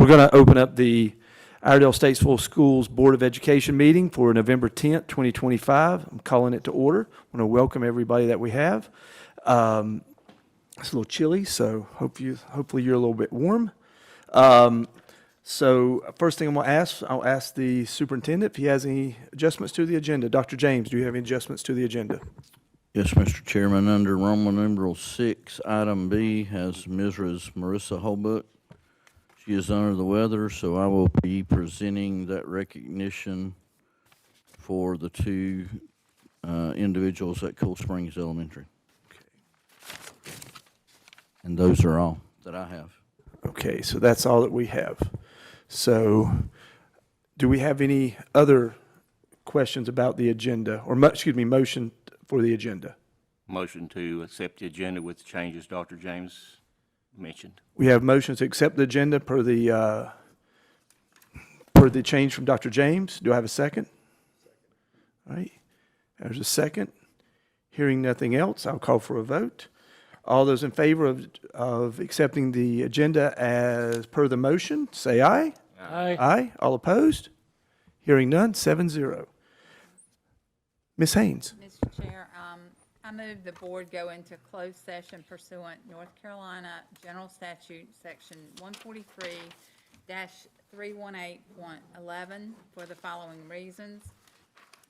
We're going to open up the Iredell-Statesville Schools Board of Education meeting for November 10th, 2025. I'm calling it to order. I want to welcome everybody that we have. It's a little chilly, so hopefully you're a little bit warm. So first thing I'll ask the superintendent if he has any adjustments to the agenda. Dr. James, do you have any adjustments to the agenda? Yes, Mr. Chairman. Under Roman numeral 6, item B has Mrs. Marissa Holbrook. She is under the weather, so I will be presenting that recognition for the two individuals at Cool Springs Elementary. Okay. And those are all that I have. Okay, so that's all that we have. So do we have any other questions about the agenda, or motion for the agenda? Motion to accept the agenda with the changes Dr. James mentioned. We have motions to accept the agenda per the change from Dr. James. Do I have a second? All right, there's a second. Hearing nothing else, I'll call for a vote. All those in favor of accepting the agenda as per the motion, say aye. Aye. Aye. All opposed? Hearing none, 7-0. Ms. Haynes. Mr. Chair, I move the board go into closed session pursuant North Carolina General Statute, Section 143-318.11 for the following reasons.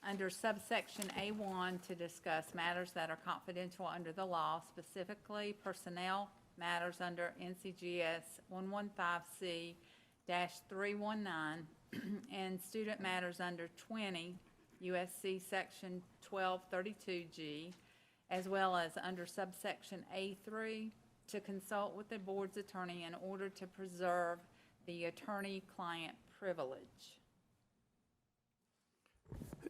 Under subsection A1, to discuss matters that are confidential under the law, specifically personnel matters under NCGS 115C-319 and student matters under 20 USC Section 1232G, as well as under subsection A3, to consult with the board's attorney in order to preserve the attorney-client privilege.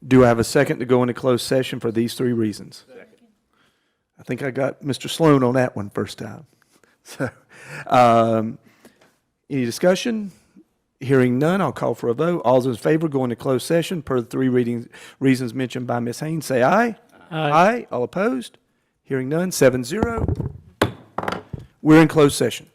Do I have a second to go into closed session for these three reasons? Second. I think I got Mr. Sloan on that one first time. So, any discussion? Hearing none, I'll call for a vote. All those in favor go into closed session per the three reasons mentioned by Ms. Haynes, say aye. Aye. Aye. All opposed? Hearing none, 7-0. We're in closed session.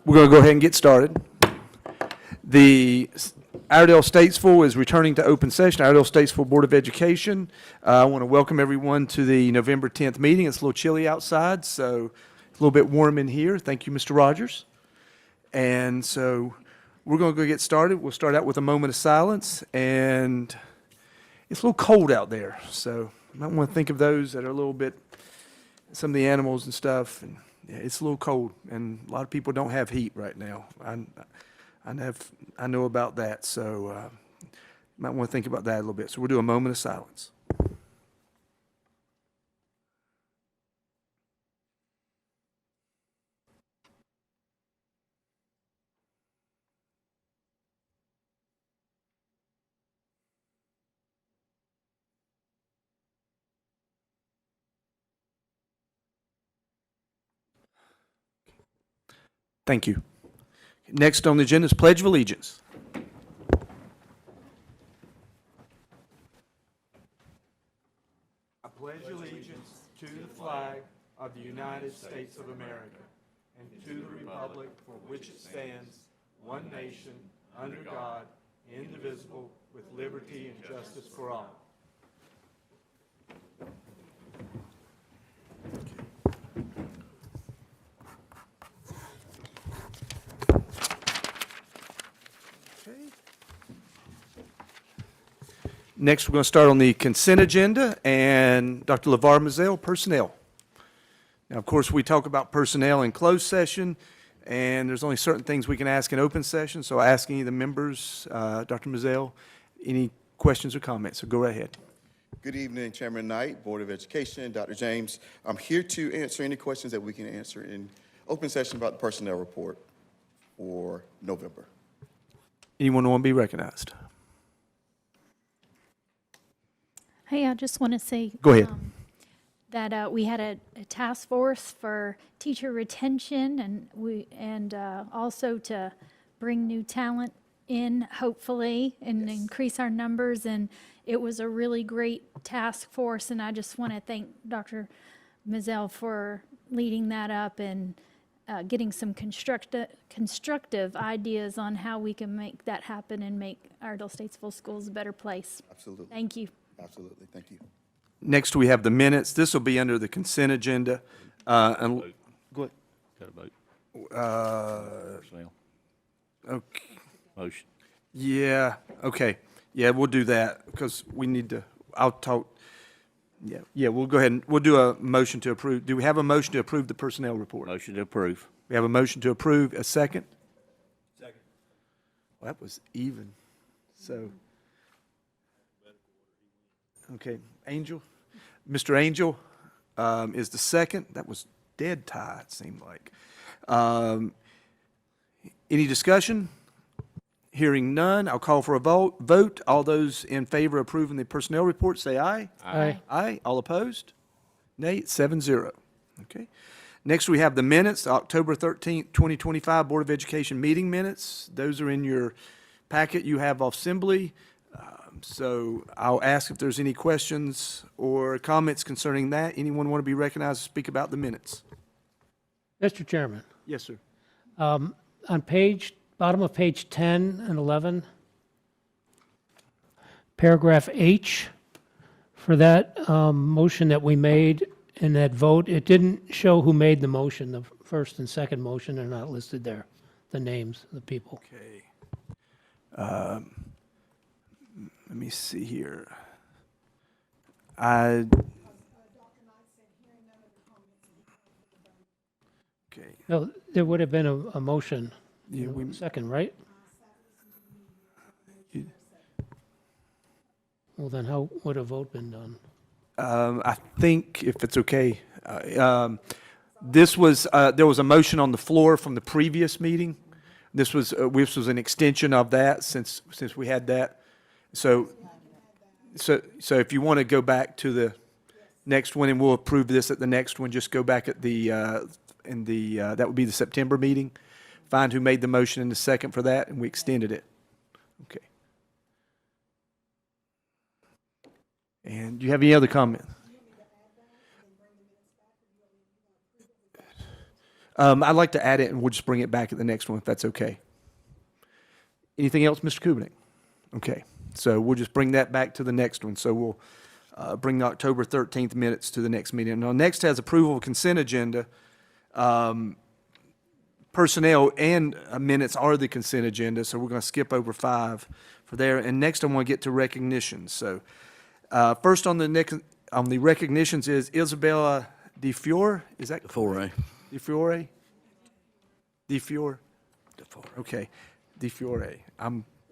We're going to go ahead and get started. The Iredell-Statesville is returning to open session. Iredell-Statesville Board of Education. I want to welcome everyone to the November 10th meeting. It's a little chilly outside, so it's a little bit warm in here. Thank you, Mr. Rogers. And so we're going to go get started. We'll start out with a moment of silence. And it's a little cold out there, so you might want to think of those that are a little bit, some of the animals and stuff. And yeah, it's a little cold, and a lot of people don't have heat right now. I know about that, so you might want to think about that a little bit. So we'll do a moment of silence. Thank you. Next on the agenda is Pledge of Allegiance. I pledge allegiance to the flag of the United States of America and to the republic for which it stands, one nation, under God, indivisible, with liberty and justice for all. Next, we're going to start on the consent agenda, and Dr. LeVar Mazel, personnel. Now, of course, we talk about personnel in closed session, and there's only certain things we can ask in open session, so I ask any of the members, Dr. Mazel, any questions or comments, so go right ahead. Good evening, Chairman Knight, Board of Education, Dr. James. I'm here to answer any questions that we can answer in open session about the personnel report for November. Anyone want to be recognized? Hey, I just want to say. Go ahead. That we had a task force for teacher retention and also to bring new talent in, hopefully, and increase our numbers. And it was a really great task force, and I just want to thank Dr. Mazel for leading that up and getting some constructive ideas on how we can make that happen and make Iredell-Statesville schools a better place. Absolutely. Thank you. Absolutely. Thank you. Next, we have the minutes. This will be under the consent agenda. And go ahead. Got a vote? Personnel. Okay. Motion. Yeah, okay. Yeah, we'll do that because we need to, I'll talk. Yeah, we'll go ahead and we'll do a motion to approve. Do we have a motion to approve the personnel report? Motion to approve. We have a motion to approve. A second? Second. Well, that was even. So. Okay, Angel. Mr. Angel is the second. That was dead tie, it seemed like. Any discussion? Hearing none, I'll call for a vote. All those in favor of approving the personnel report, say aye. Aye. Aye. All opposed? Nay, it's 7-0. Okay. Next, we have the minutes, October 13th, 2025 Board of Education meeting minutes. Those are in your packet you have off assembly. So I'll ask if there's any questions or comments concerning that. Anyone want to be recognized to speak about the minutes? Mr. Chairman, Yes, sir. on bottom of page 10 and 11, paragraph H, for that motion that we made in that vote, it didn't show who made the motion. The first and second motion are not listed there, the names of the people. Okay. Let me see here. Okay. No, there would have been a motion, Yeah, we, second, right? Well, then how would a vote been done? I think, if it's okay, this was, there was a motion on the floor from the previous meeting. This was an extension of that since we had that. So if you want to go back to the next one, and we'll approve this at the next one, just go back at the, that would be the September meeting. Find who made the motion in the second for that, and we extended it. Okay. And do you have any other comment? I'd like to add it, and we'll just bring it back at the next one, if that's okay. Anything else, Mr. Kubnik? Okay, so we'll just bring that back to the next one. So we'll bring the October 13th minutes to the next meeting. Now, next has approval of consent agenda. Personnel and minutes are the consent agenda, so we're going to skip over 5 for there. And next, I want to get to recognitions. So first on the recognitions is Isabella DeFiore. Is that DeFore. DeFiore? DeFiore? Okay, DeFiore.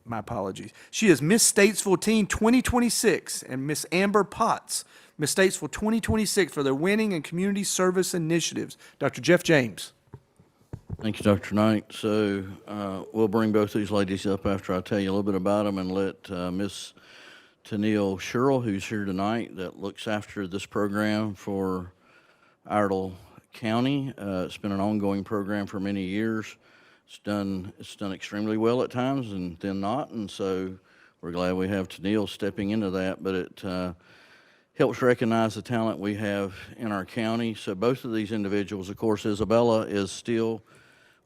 My apologies. She is Miss Statesville Teen 2026 and Miss Amber Potts, Miss Statesville 2026 for their winning and community service initiatives. Dr. Jeff James. Thank you, Dr. Knight. So we'll bring both these ladies up after I tell you a little bit about them and let Miss Tennille Sherrill, who's here tonight, that looks after this program for Iredell County. It's been an ongoing program for many years. It's done extremely well at times and then not, and so we're glad we have Tennille stepping into that, but it helps recognize the talent we have in our county. So both of these individuals, of course, Isabella is still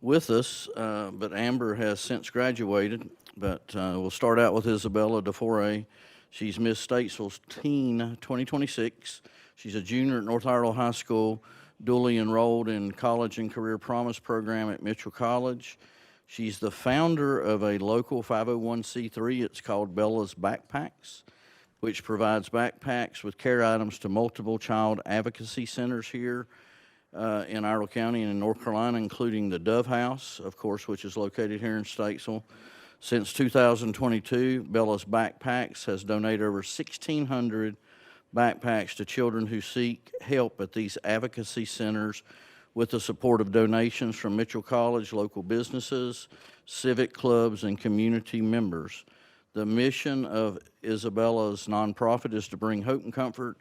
with us, but Amber has since graduated. But we'll start out with Isabella DeFore. She's Miss Statesville's Teen 2026. She's a junior at North Iredell High School, dually enrolled in College and Career Promise program at Mitchell College. She's the founder of a local 501c3. It's called Bella's Backpacks, which provides backpacks with care items to multiple child advocacy centers here in Iredell County and in North Carolina, including the Dove House, of course, which is located here in Statesville. Since 2022, Bella's Backpacks has donated over 1,600 backpacks to children who seek help at these advocacy centers with the support of donations from Mitchell College, local businesses, civic clubs, and community members. The mission of Isabella's nonprofit is to bring hope and comfort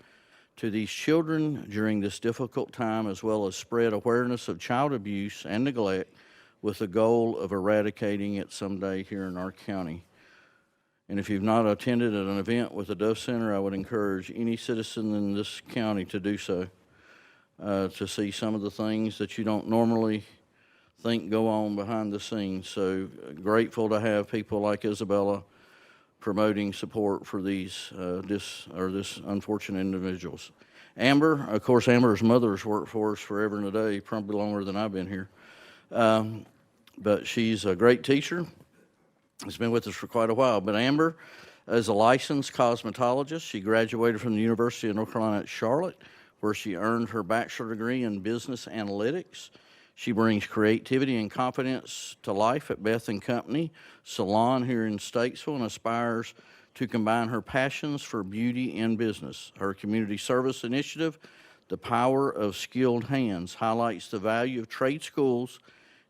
to these children during this difficult time, as well as spread awareness of child abuse and neglect with the goal of eradicating it someday here in our county. And if you've not attended an event with the Dove Center, I would encourage any citizen in this county to do so, to see some of the things that you don't normally think go on behind the scenes. So grateful to have people like Isabella promoting support for these this unfortunate individuals. Amber, of course, Amber's mother's worked for us forever and a day, probably longer than I've been here. But she's a great teacher. She's been with us for quite a while. But Amber is a licensed cosmetologist. She graduated from the University of North Carolina at Charlotte, where she earned her bachelor degree in business analytics. She brings creativity and confidence to life at Beth & Company Salon here in Statesville and aspires to combine her passions for beauty and business. Her community service initiative, The Power of Skilled Hands, highlights the value of trade schools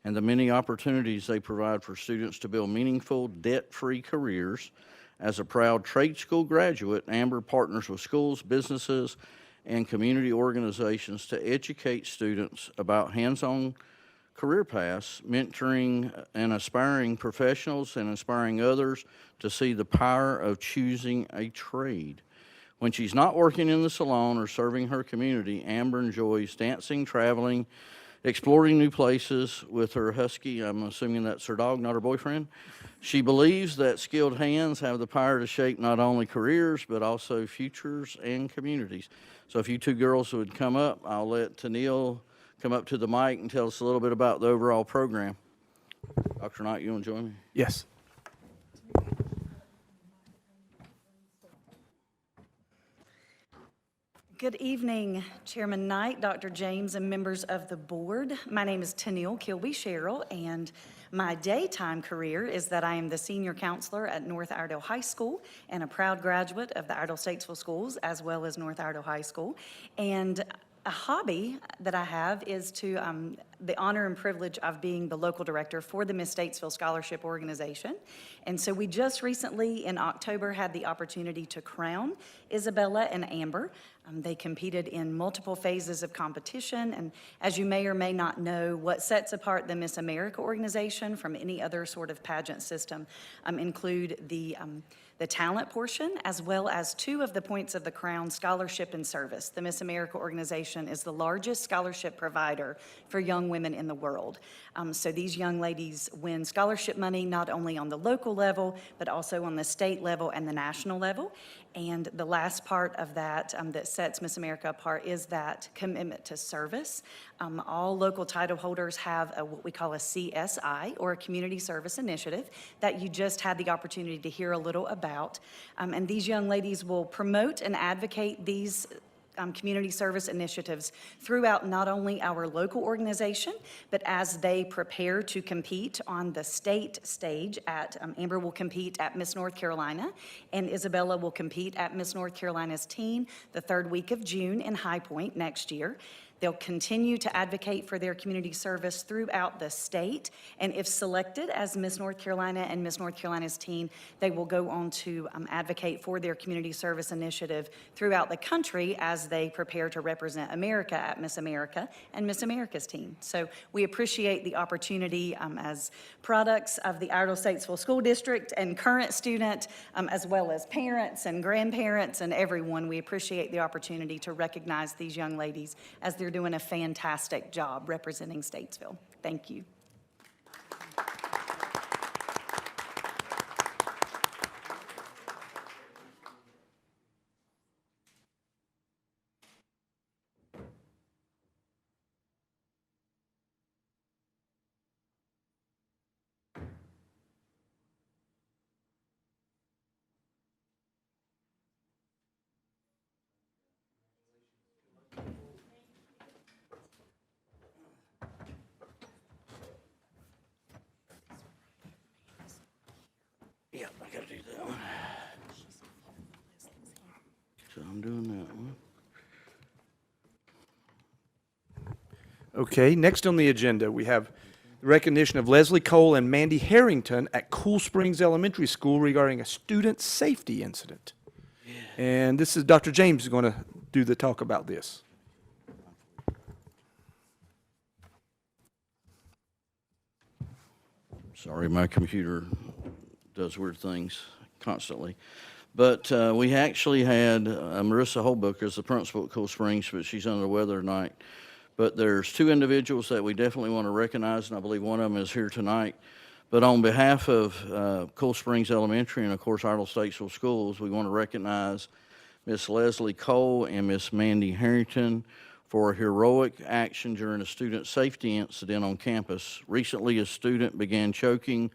and the many opportunities they provide for students to build meaningful, debt-free careers. As a proud trade school graduate, Amber partners with schools, businesses, and community organizations to educate students about hands-on career paths, mentoring and aspiring professionals and inspiring others to see the power of choosing a trade. When she's not working in the salon or serving her community, Amber enjoys dancing, traveling, exploring new places with her husky. I'm assuming that's her dog, not her boyfriend. She believes that skilled hands have the power to shape not only careers, but also futures and communities. So if you two girls would come up, I'll let Tennille come up to the mic and tell us a little bit about the overall program. Dr. Knight, you want to join me? Yes. Good evening, Chairman Knight, Dr. James, and members of the board. My name is Tennille Sherrill, and my daytime career is that I am the senior counselor at North Iredell High School and a proud graduate of the Iredell-Statesville schools as well as North Iredell High School. And a hobby that I have is to the honor and privilege of being the local director for the Miss Statesville Scholarship Organization. And so we just recently in October had the opportunity to crown Isabella and Amber. They competed in multiple phases of competition, and as you may or may not know, what sets apart the Miss America organization from any other sort of pageant system include the talent portion, as well as 2 of the points of the crown, scholarship and service. The Miss America organization is the largest scholarship provider for young women in the world. So these young ladies win scholarship money not only on the local level, but also on the state level and the national level. And the last part of that that sets Miss America apart is that commitment to service. All local title holders have what we call a CSI, or a Community Service Initiative, that you just had the opportunity to hear a little about. And these young ladies will promote and advocate these community service initiatives throughout not only our local organization, but as they prepare to compete on the state stage at, Amber will compete at Miss North Carolina, and Isabella will compete at Miss North Carolina's Teen the 3rd week of June in High Point next year. They'll continue to advocate for their community service throughout the state, and if selected as Miss North Carolina and Miss North Carolina's Teen, they will go on to advocate for their community service initiative throughout the country as they prepare to represent America at Miss America and Miss America's Teen. So we appreciate the opportunity as products of the Iredell-Statesville School District and current student, as well as parents and grandparents and everyone. We appreciate the opportunity to recognize these young ladies as they're doing a fantastic job representing Statesville. Thank you. Yeah, I gotta do that one. So I'm doing that one. Okay, next on the agenda, we have the recognition of Leslie Cole and Mandy Harrington at Cool Springs Elementary School regarding a student safety incident. And this is Dr. James is going to do the talk about this. Sorry, my computer does weird things constantly. But we actually had Marissa Holbrook as the principal at Cool Springs, but she's under the weather tonight. But there's 2 individuals that we definitely want to recognize, and I believe one of them is here tonight. But on behalf of Cool Springs Elementary and, of course, Iredell-Statesville Schools, we want to recognize Miss Leslie Cole and Miss Mandy Harrington for heroic action during a student safety incident on campus. Recently, a student began choking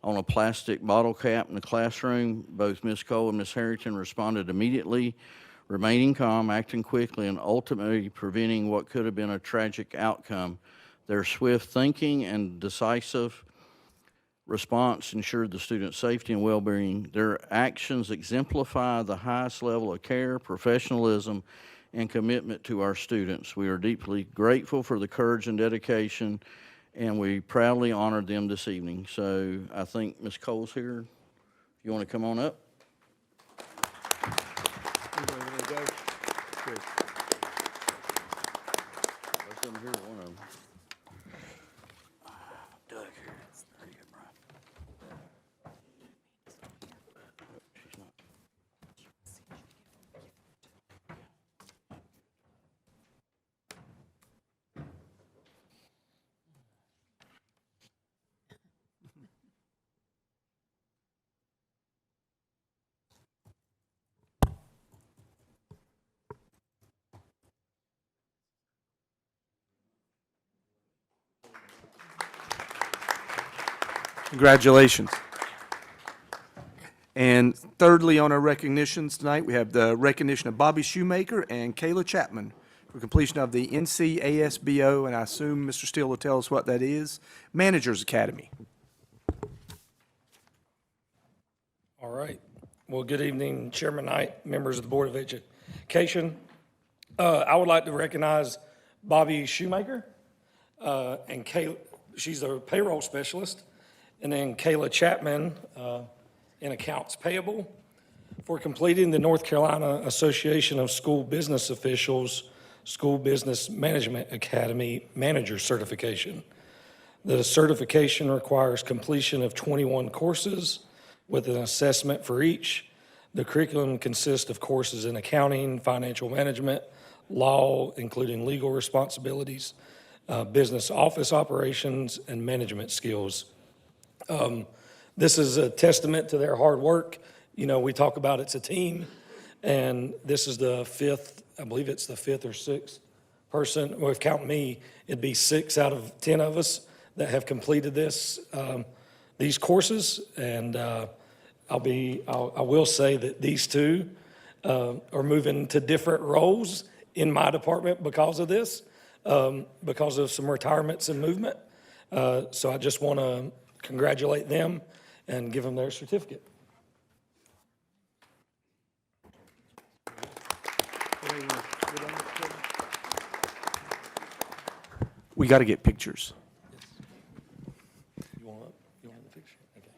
on a plastic bottle cap in the classroom. Both Miss Cole and Miss Harrington responded immediately, remaining calm, acting quickly, and ultimately preventing what could have been a tragic outcome. Their swift thinking and decisive response ensured the student's safety and well-being. Their actions exemplify the highest level of care, professionalism, and commitment to our students. We are deeply grateful for the courage and dedication, and we proudly honored them this evening. So I think Ms. Cole's here. You want to come on up? Both of them here, one of them. Doug here. There you go, Brian. She's not. Congratulations. And thirdly, on our recognitions tonight, we have the recognition of Bobby Shoemaker and Kayla Chapman for completion of the NCASBO, and I assume Mr. Steele will tell us what that is, Managers Academy. All right. Well, good evening, Chairman Knight, members of the Board of Education. I would like to recognize Bobby Shoemaker and Kayla. She's a payroll specialist, and then Kayla Chapman in accounts payable for completing the North Carolina Association of School Business Officials School Business Management Academy Manager Certification. The certification requires completion of 21 courses with an assessment for each. The curriculum consists of courses in accounting, financial management, law, including legal responsibilities, business office operations, and management skills. This is a testament to their hard work. You know, we talk about it's a team, and this is the fifth, I believe it's the fifth or sixth person, well, if count me, it'd be 6 out of 10 of us that have completed these courses. And I will say that these two are moving to different roles in my department because of this, because of some retirements and movement. So I just want to congratulate them and give them their certificate. We got to get pictures. You want the picture? Okay.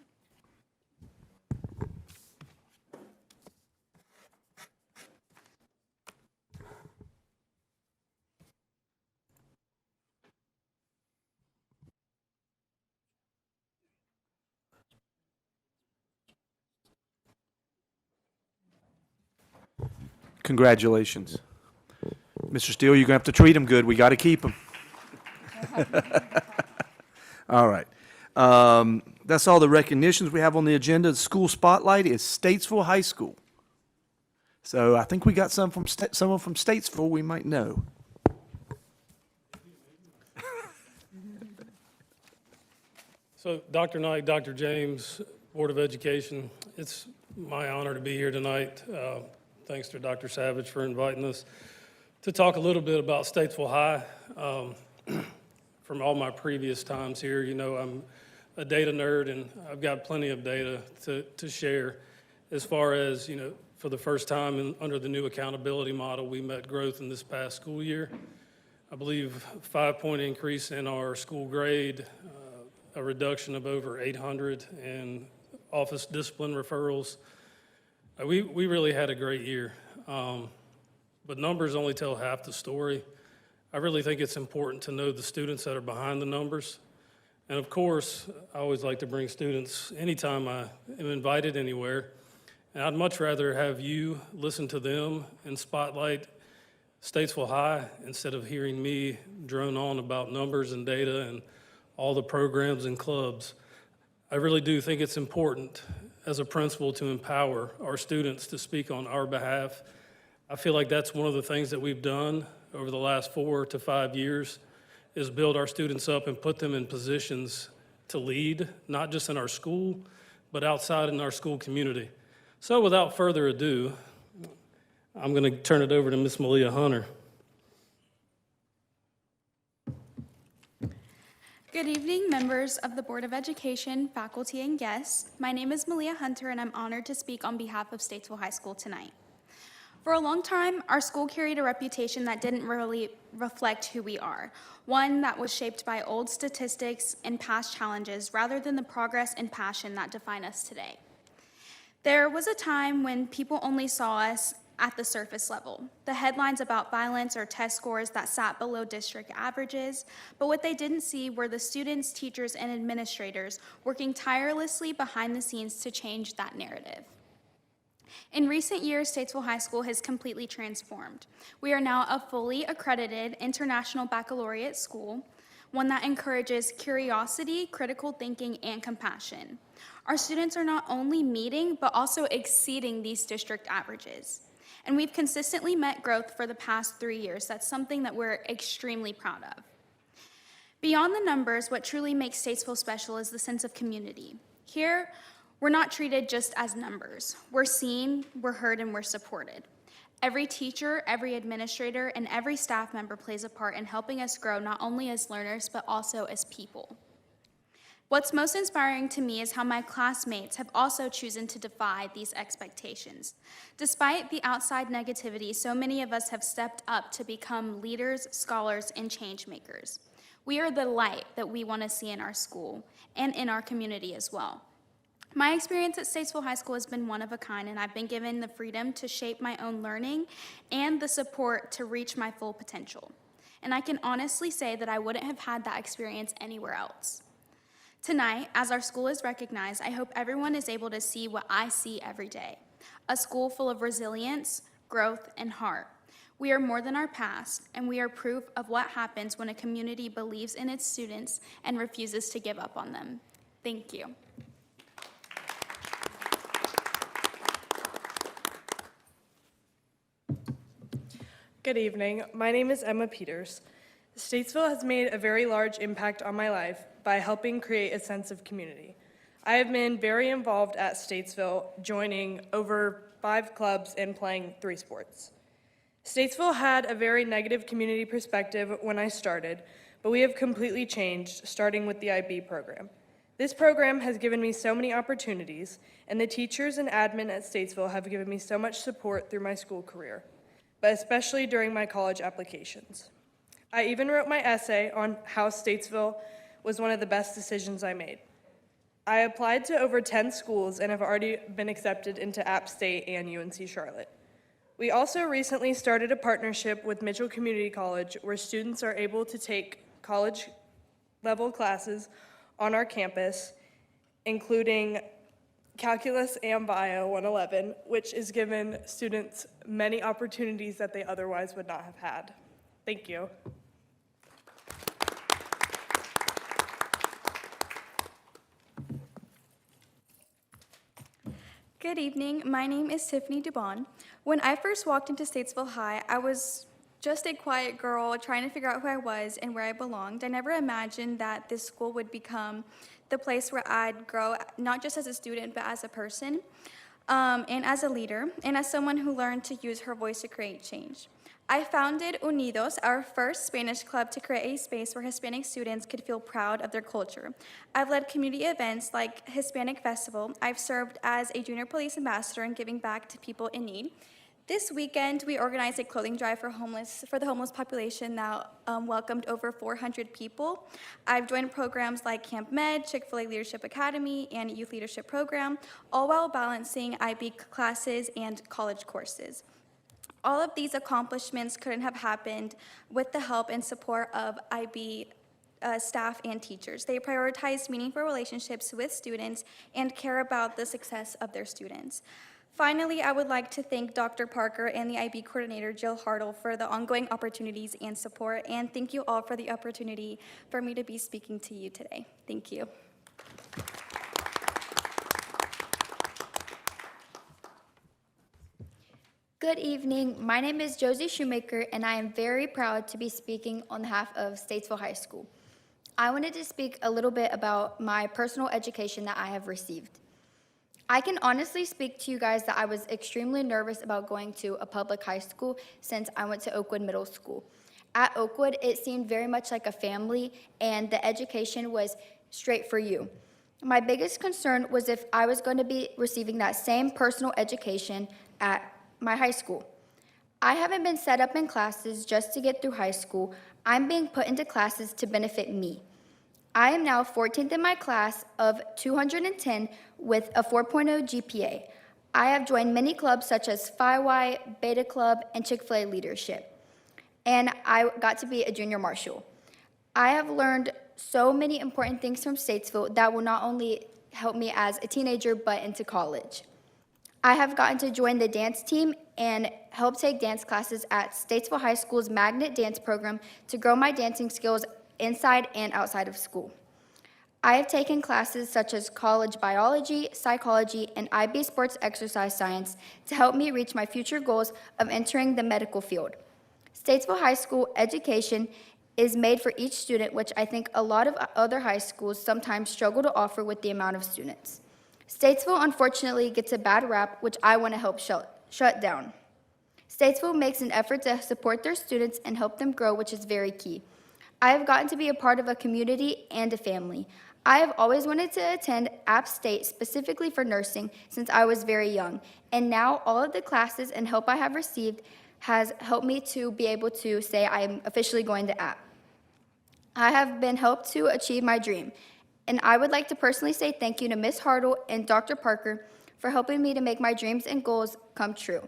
Congratulations. Mr. Steele, you're going to have to treat them good. We got to keep them. All right. That's all the recognitions we have on the agenda. The school spotlight is Statesville High School. So I think we got someone from Statesville we might know. So, Dr. Knight, Dr. James, Board of Education, it's my honor to be here tonight. Thanks to Dr. Savage for inviting us to talk a little bit about Statesville High. From all my previous times here, you know, I'm a data nerd, and I've got plenty of data to share. As far as, you know, for the first time under the new accountability model, we met growth in this past school year. I believe 5-point increase in our school grade, a reduction of over 800 in office discipline referrals. We really had a great year, but numbers only tell half the story. I really think it's important to know the students that are behind the numbers. And of course, I always like to bring students anytime I am invited anywhere. And I'd much rather have you listen to them and spotlight Statesville High instead of hearing me drone on about numbers and data and all the programs and clubs. I really do think it's important as a principal to empower our students to speak on our behalf. I feel like that's one of the things that we've done over the last 4 to 5 years is build our students up and put them in positions to lead, not just in our school, but outside in our school community. So without further ado, I'm going to turn it over to Ms. Malia Hunter. Good evening, members of the Board of Education, faculty, and guests. My name is Malia Hunter, and I'm honored to speak on behalf of Statesville High School tonight. For a long time, our school carried a reputation that didn't really reflect who we are, one that was shaped by old statistics and past challenges rather than the progress and passion that define us today. There was a time when people only saw us at the surface level, the headlines about violence or test scores that sat below district averages, but what they didn't see were the students, teachers, and administrators working tirelessly behind the scenes to change that narrative. In recent years, Statesville High School has completely transformed. We are now a fully accredited international baccalaureate school, one that encourages curiosity, critical thinking, and compassion. Our students are not only meeting, but also exceeding these district averages. And we've consistently met growth for the past 3 years. That's something that we're extremely proud of. Beyond the numbers, what truly makes Statesville special is the sense of community. Here, we're not treated just as numbers. We're seen, we're heard, and we're supported. Every teacher, every administrator, and every staff member plays a part in helping us grow not only as learners, but also as people. What's most inspiring to me is how my classmates have also chosen to defy these expectations. Despite the outside negativity, so many of us have stepped up to become leaders, scholars, and change makers. We are the light that we want to see in our school and in our community as well. My experience at Statesville High School has been one of a kind, and I've been given the freedom to shape my own learning and the support to reach my full potential. And I can honestly say that I wouldn't have had that experience anywhere else. Tonight, as our school is recognized, I hope everyone is able to see what I see every day: a school full of resilience, growth, and heart. We are more than our past, and we are proof of what happens when a community believes in its students and refuses to give up on them. Thank you. Good evening. My name is Emma Peters. Statesville has made a very large impact on my life by helping create a sense of community. I have been very involved at Statesville, joining over 5 clubs and playing 3 sports. Statesville had a very negative community perspective when I started, but we have completely changed, starting with the IB program. This program has given me so many opportunities, and the teachers and admin at Statesville have given me so much support through my school career, but especially during my college applications. I even wrote my essay on how Statesville was one of the best decisions I made. I applied to over 10 schools and have already been accepted into App State and UNC Charlotte. We also recently started a partnership with Mitchell Community College where students are able to take college-level classes on our campus, including Calculus and Bio 111, which has given students many opportunities that they otherwise would not have had. Thank you. Good evening. My name is Tiffany Dubon. When I first walked into Statesville High, I was just a quiet girl trying to figure out who I was and where I belonged. I never imagined that this school would become the place where I'd grow, not just as a student, but as a person, and as a leader, and as someone who learned to use her voice to create change. I founded Unidos, our first Spanish club, to create a space where Hispanic students could feel proud of their culture. I've led community events like Hispanic Festival. I've served as a junior police ambassador and giving back to people in need. This weekend, we organized a clothing drive for the homeless population that welcomed over 400 people. I've joined programs like Camp Med, Chick-fil-A Leadership Academy, and Youth Leadership Program, all while balancing IB classes and college courses. All of these accomplishments couldn't have happened with the help and support of IB staff and teachers. They prioritize meaningful relationships with students and care about the success of their students. Finally, I would like to thank Dr. Parker and the IB coordinator, Jill Hartle, for the ongoing opportunities and support, and thank you all for the opportunity for me to be speaking to you today. Thank you. Good evening. My name is Josie Shoemaker, and I am very proud to be speaking on behalf of Statesville High School. I wanted to speak a little bit about my personal education that I have received. I can honestly speak to you guys that I was extremely nervous about going to a public high school since I went to Oakwood Middle School. At Oakwood, it seemed very much like a family, and the education was straight for you. My biggest concern was if I was going to be receiving that same personal education at my high school. I haven't been set up in classes just to get through high school. I'm being put into classes to benefit me. I am now 14th in my class of 210 with a 4.0 GPA. I have joined many clubs such as Phi Y, Beta Club, and Chick-fil-A Leadership. And I got to be a junior marshal. I have learned so many important things from Statesville that will not only help me as a teenager, but into college. I have gotten to join the dance team and help take dance classes at Statesville High School's Magnet Dance Program to grow my dancing skills inside and outside of school. I have taken classes such as college biology, psychology, and IB sports exercise science to help me reach my future goals of entering the medical field. Statesville High School education is made for each student, which I think a lot of other high schools sometimes struggle to offer with the amount of students. Statesville, unfortunately, gets a bad rap, which I want to help shut down. Statesville makes an effort to support their students and help them grow, which is very key. I have gotten to be a part of a community and a family. I have always wanted to attend App State specifically for nursing since I was very young, and now all of the classes and help I have received has helped me to be able to say I am officially going to App. I have been helped to achieve my dream, And I would like to personally say thank you to Ms. Hartle and Dr. Parker for helping me to make my dreams and goals come true.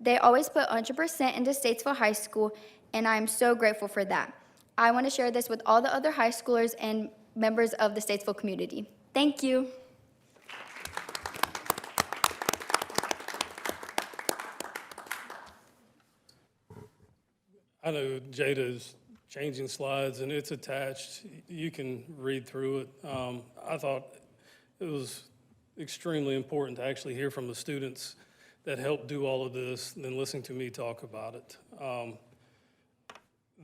They always put 100% into Statesville High School, and I am so grateful for that. I want to share this with all the other high schoolers and members of the Statesville community. Thank you. I know Jada's changing slides, and it's attached. You can read through it. I thought it was extremely important to actually hear from the students that helped do all of this than listening to me talk about it.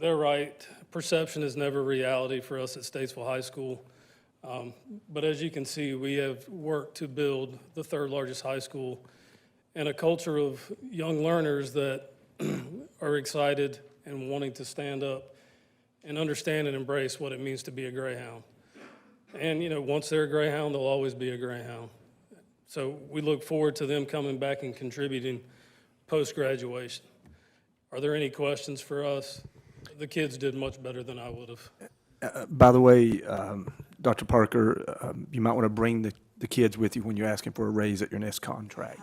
They're right. Perception is never reality for us at Statesville High School. But as you can see, we have worked to build the third largest high school and a culture of young learners that are excited and wanting to stand up and understand and embrace what it means to be a Greyhound. And, you know, once they're a Greyhound, they'll always be a Greyhound. So we look forward to them coming back and contributing post-graduation. Are there any questions for us? The kids did much better than I would have. By the way, Dr. Parker, you might want to bring the kids with you when you're asking for a raise at your next contract.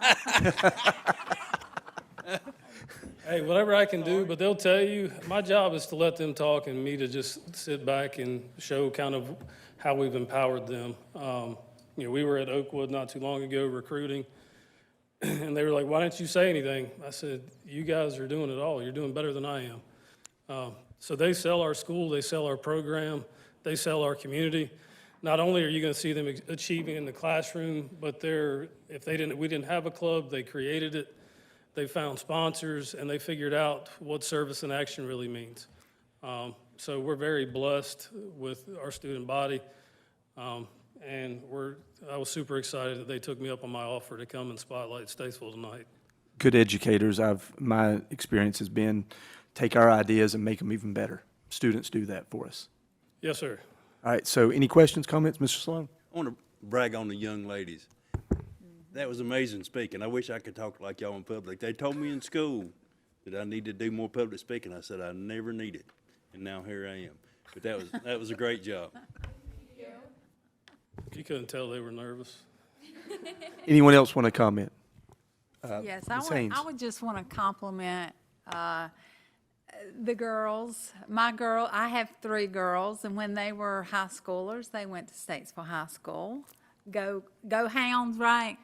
Hey, whatever I can do, but they'll tell you, my job is to let them talk and me to just sit back and show kind of how we've empowered them. You know, we were at Oakwood not too long ago recruiting, and they were like, why didn't you say anything? I said, you guys are doing it all. You're doing better than I am. So they sell our school, they sell our program, they sell our community. Not only are you going to see them achieving in the classroom, but we didn't have a club, they created it. They found sponsors, and they figured out what service and action really means. So we're very blessed with our student body, and I was super excited that they took me up on my offer to come and spotlight Statesville tonight. Good educators, my experience has been take our ideas and make them even better. Students do that for us. Yes, sir. All right, so any questions, comments, Mr. Sloan? I want to brag on the young ladies. That was amazing speaking. I wish I could talk like y'all in public. They told me in school that I need to do more public speaking. I said I never need it, and now here I am. But that was a great job. You couldn't tell they were nervous. Anyone else want to comment? Yes, Ms. Haynes. I would just want to compliment the girls. I have 3 girls, and when they were high schoolers, they went to Statesville High School. Go Hounds, right?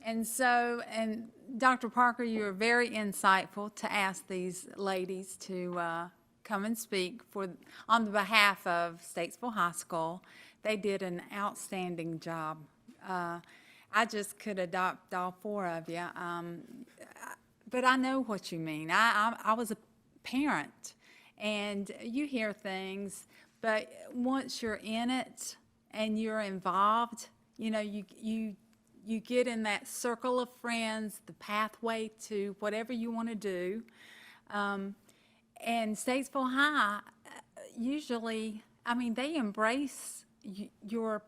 And Dr. Parker, you were very insightful to ask these ladies to come and speak on the behalf of Statesville High School. They did an outstanding job. I just could adopt all 4 of you. But I know what you mean. I was a parent, and you hear things, but once you're in it and you're involved, you know, you get in that circle of friends, the pathway to whatever you want to do. And Statesville High, usually, I mean, they embrace your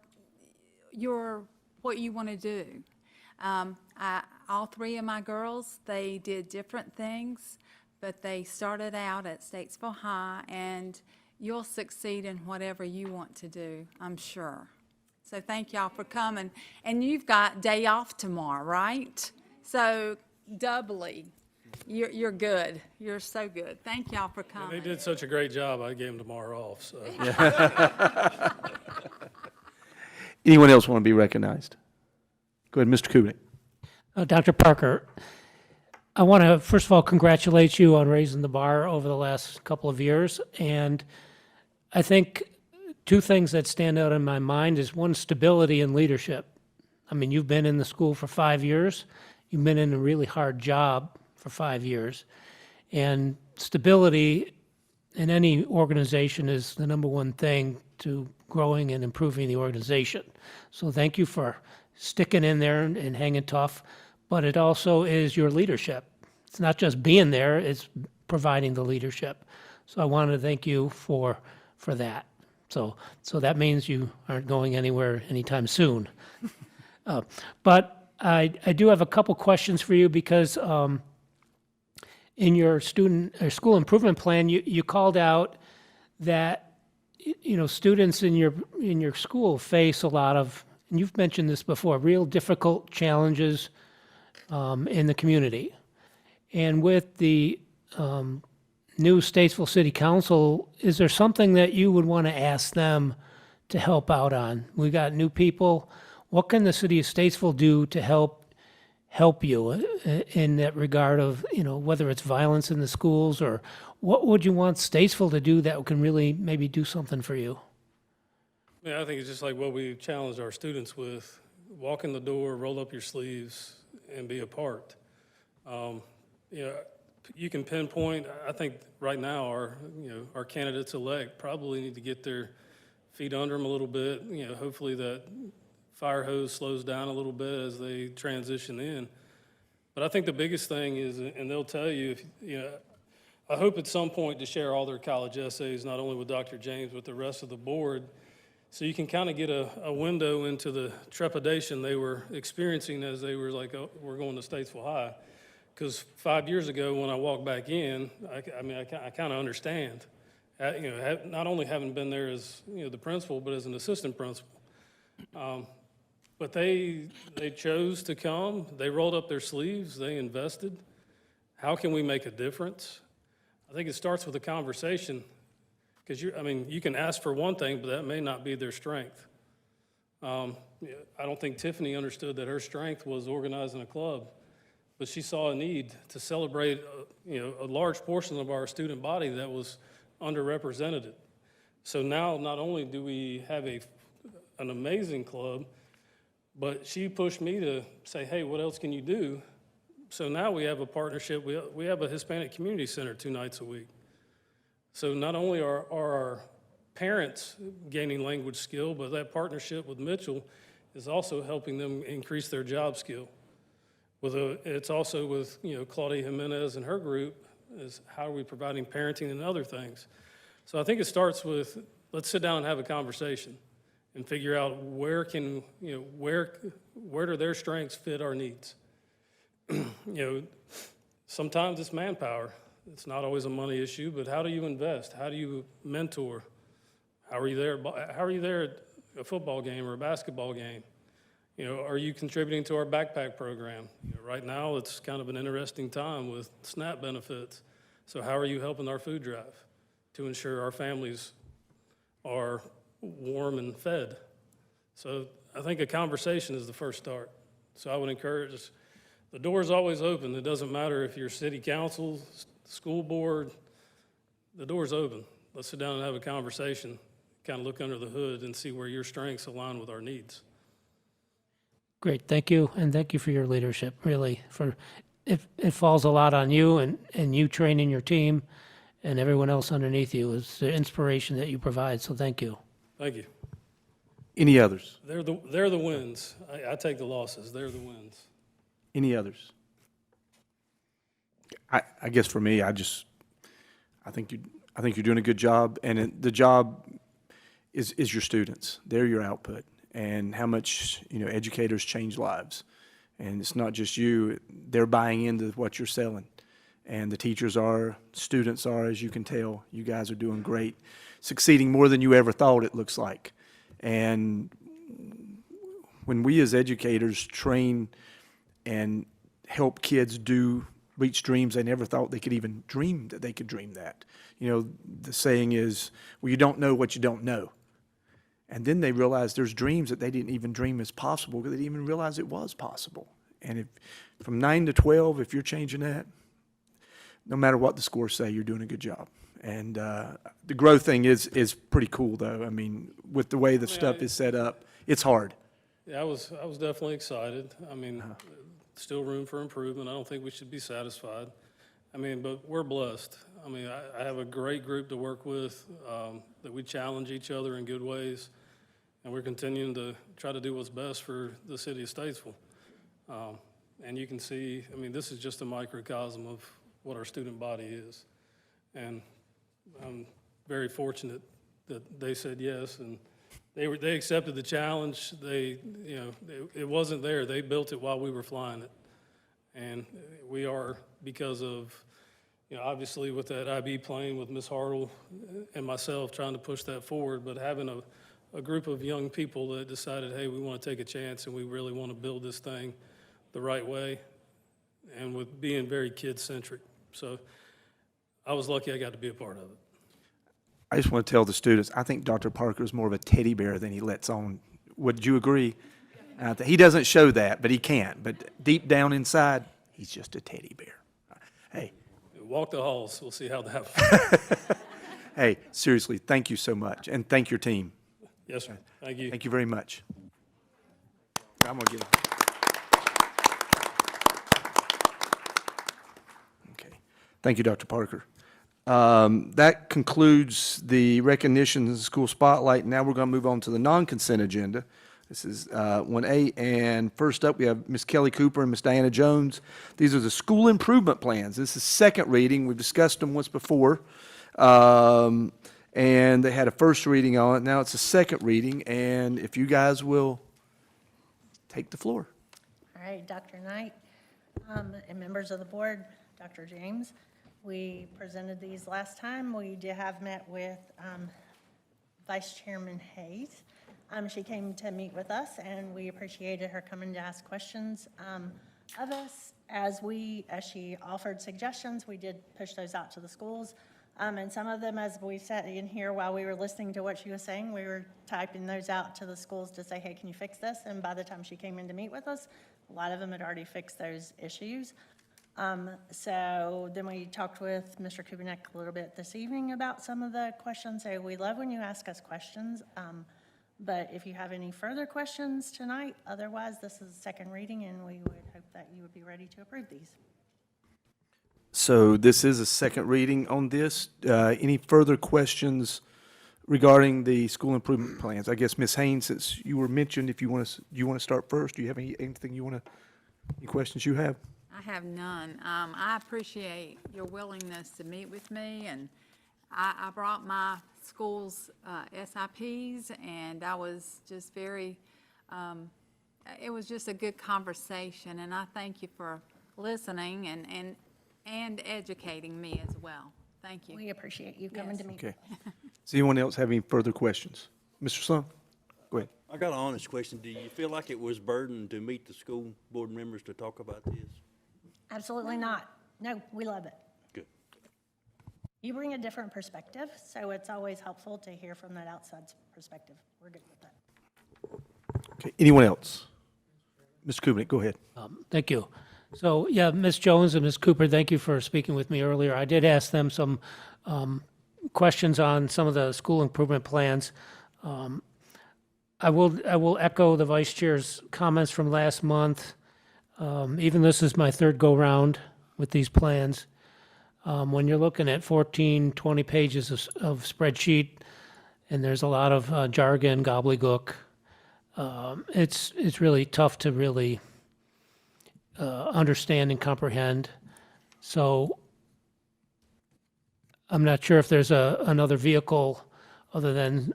what you want to do. All 3 of my girls, they did different things, but they started out at Statesville High, and you'll succeed in whatever you want to do, I'm sure. So thank y'all for coming. And you've got day off tomorrow, right? So doubly, you're good. You're so good. Thank y'all for coming. They did such a great job, I gave them tomorrow off, so. Anyone else want to be recognized? Go ahead, Mr. Kubik. Dr. Parker, I want to, first of all, congratulate you on raising the bar over the last couple of years. And I think 2 things that stand out in my mind is, one, stability and leadership. I mean, you've been in the school for 5 years. You've been in a really hard job for 5 years. And stability in any organization is the number 1 thing to growing and improving the organization. So thank you for sticking in there and hanging tough. But it also is your leadership. It's not just being there, it's providing the leadership. So I want to thank you for that. So that means you aren't going anywhere anytime soon. But I do have a couple questions for you, because in your school improvement plan, you called out that students in your school face a lot of, and you've mentioned this before, real difficult challenges in the community. And with the new Statesville City Council, is there something that you would want to ask them to help out on? We got new people. What can the city of Statesville do to help you in that regard of, whether it's violence in the schools, or what would you want Statesville to do that can really maybe do something for you? Yeah, I think it's just like what we challenged our students with: walk in the door, roll up your sleeves, and be a part. You can pinpoint. I think right now our candidates-elect probably need to get their feet under them a little bit. Hopefully that fire hose slows down a little bit as they transition in. But I think the biggest thing is, and they'll tell you, I hope at some point to share all their college essays, not only with Dr. James, but the rest of the board, so you can kind of get a window into the trepidation they were experiencing as they were like, oh, we're going to Statesville High. Because 5 years ago when I walked back in, I kind of understand. Not only having been there as the principal, but as an assistant principal. But they chose to come. They rolled up their sleeves. They invested. How can we make a difference? I think it starts with a conversation. Because you can ask for one thing, but that may not be their strength. I don't think Tiffany understood that her strength was organizing a club, but she saw a need to celebrate a large portion of our student body that was underrepresented. So now not only do we have an amazing club, but she pushed me to say, hey, what else can you do? So now we have a partnership. We have a Hispanic Community Center 2 nights a week. So not only are our parents gaining language skill, but that partnership with Mitchell is also helping them increase their job skill. It's also with Claudia Jimenez and her group, is how are we providing parenting and other things. So I think it starts with, let's sit down and have a conversation and figure out where do their strengths fit our needs. Sometimes it's manpower. It's not always a money issue, but how do you invest? How do you mentor? How are you there at a football game or a basketball game? Are you contributing to our backpack program? Right now, it's kind of an interesting time with SNAP benefits. So how are you helping our food drive to ensure our families are warm and fed? So I think a conversation is the first start. So I would encourage us. The door is always open. It doesn't matter if you're city council, school board, the door's open. Let's sit down and have a conversation, kind of look under the hood and see where your strengths align with our needs. Great, thank you, and thank you for your leadership, really. It falls a lot on you and you training your team and everyone else underneath you. Is the inspiration that you provide, so thank you. Thank you. Any others? They're the wins. I take the losses. They're the wins. Any others? I guess for me, I think you're doing a good job, and the job is your students. They're your output, and how much educators change lives, and it's not just you. They're buying into what you're selling, and the teachers are, students are, as you can tell. You guys are doing great, succeeding more than you ever thought. It looks like, and when we as educators train and help kids reach dreams they never thought they could even dream that they could dream that. The saying is, well, you don't know what you don't know. And then they realize there's dreams that they didn't even dream as possible because they didn't even realize it was possible. And if from 9 to 12, if you're changing that, no matter what the scores say, you're doing a good job. And the growth thing is pretty cool, though. I mean, with the way the stuff is set up, it's hard. Yeah, I was definitely excited. Still room for improvement. I don't think we should be satisfied. But we're blessed. I have a great group to work with, that we challenge each other in good ways, and we're continuing to try to do what's best for the city of Statesville. And you can see, this is just a microcosm of what our student body is. And I'm very fortunate that they said yes, and they accepted the challenge. It wasn't there. They built it while we were flying it. And we are, because of, obviously with that IB plane with Ms. Hartle and myself trying to push that forward, but having a group of young people that decided, hey, we want to take a chance and we really want to build this thing the right way, and with being very kid-centric. So I was lucky I got to be a part of it. I just want to tell the students, I think Dr. Parker is more of a teddy bear than he lets on. Would you agree? He doesn't show that, but he can't. But deep down inside, he's just a teddy bear. Hey, Walk the halls, we'll see how that. hey, seriously, thank you so much, and thank your team. Yes, sir. Thank you. Thank you very much. I'm gonna get him. Okay. Thank you, Dr. Parker. That concludes the recognition of the school spotlight. Now we're going to move on to the non-consent agenda. This is 1A, and first up, we have Ms. Kelly Cooper and Ms. Diana Jones. These are the school improvement plans. This is second reading. We've discussed them once before, and they had a first reading on it. Now it's a second reading, and if you guys will take the floor. All right, Dr. Knight, and members of the board, Dr. James, we presented these last time. We have met with Vice Chairman Hayes. She came to meet with us, and we appreciated her coming to ask questions of us. As she offered suggestions, we did push those out to the schools. And some of them, as we sat in here while we were listening to what she was saying, we were typing those out to the schools to say, hey, can you fix this? And by the time she came in to meet with us, a lot of them had already fixed those issues. So then we talked with Mr. Kubinek a little bit this evening about some of the questions. So we love when you ask us questions. But if you have any further questions tonight, otherwise this is a second reading, and we would hope that you would be ready to approve these. So this is a second reading on this. Any further questions regarding the school improvement plans? I guess, Ms. Haynes, since you were mentioned, if you want to start first, do you have anything any questions you have? I have none. I appreciate your willingness to meet with me, and I brought my school's SIPs, and I was just very, it was just a good conversation, and I thank you for listening and educating me as well. Thank you. We appreciate you coming to meet. Okay. Does anyone else have any further questions? Mr. Slum, go ahead. I got an honest question. Do you feel like it was burden to meet the school board members to talk about this? Absolutely not. No, we love it. Good. You bring a different perspective, so it's always helpful to hear from that outside perspective. We're good with that. Okay. Anyone else? Mr. Kubinek, go ahead. Thank you. So, yeah, Ms. Jones and Ms. Cooper, thank you for speaking with me earlier. I did ask them some questions on some of the school improvement plans. I will echo the vice chair's comments from last month. Even this is my third go-round with these plans. When you're looking at 14, 20 pages of spreadsheet, and there's a lot of jargon, gobbledygook, it's really tough to really understand and comprehend. So I'm not sure if there's another vehicle other than,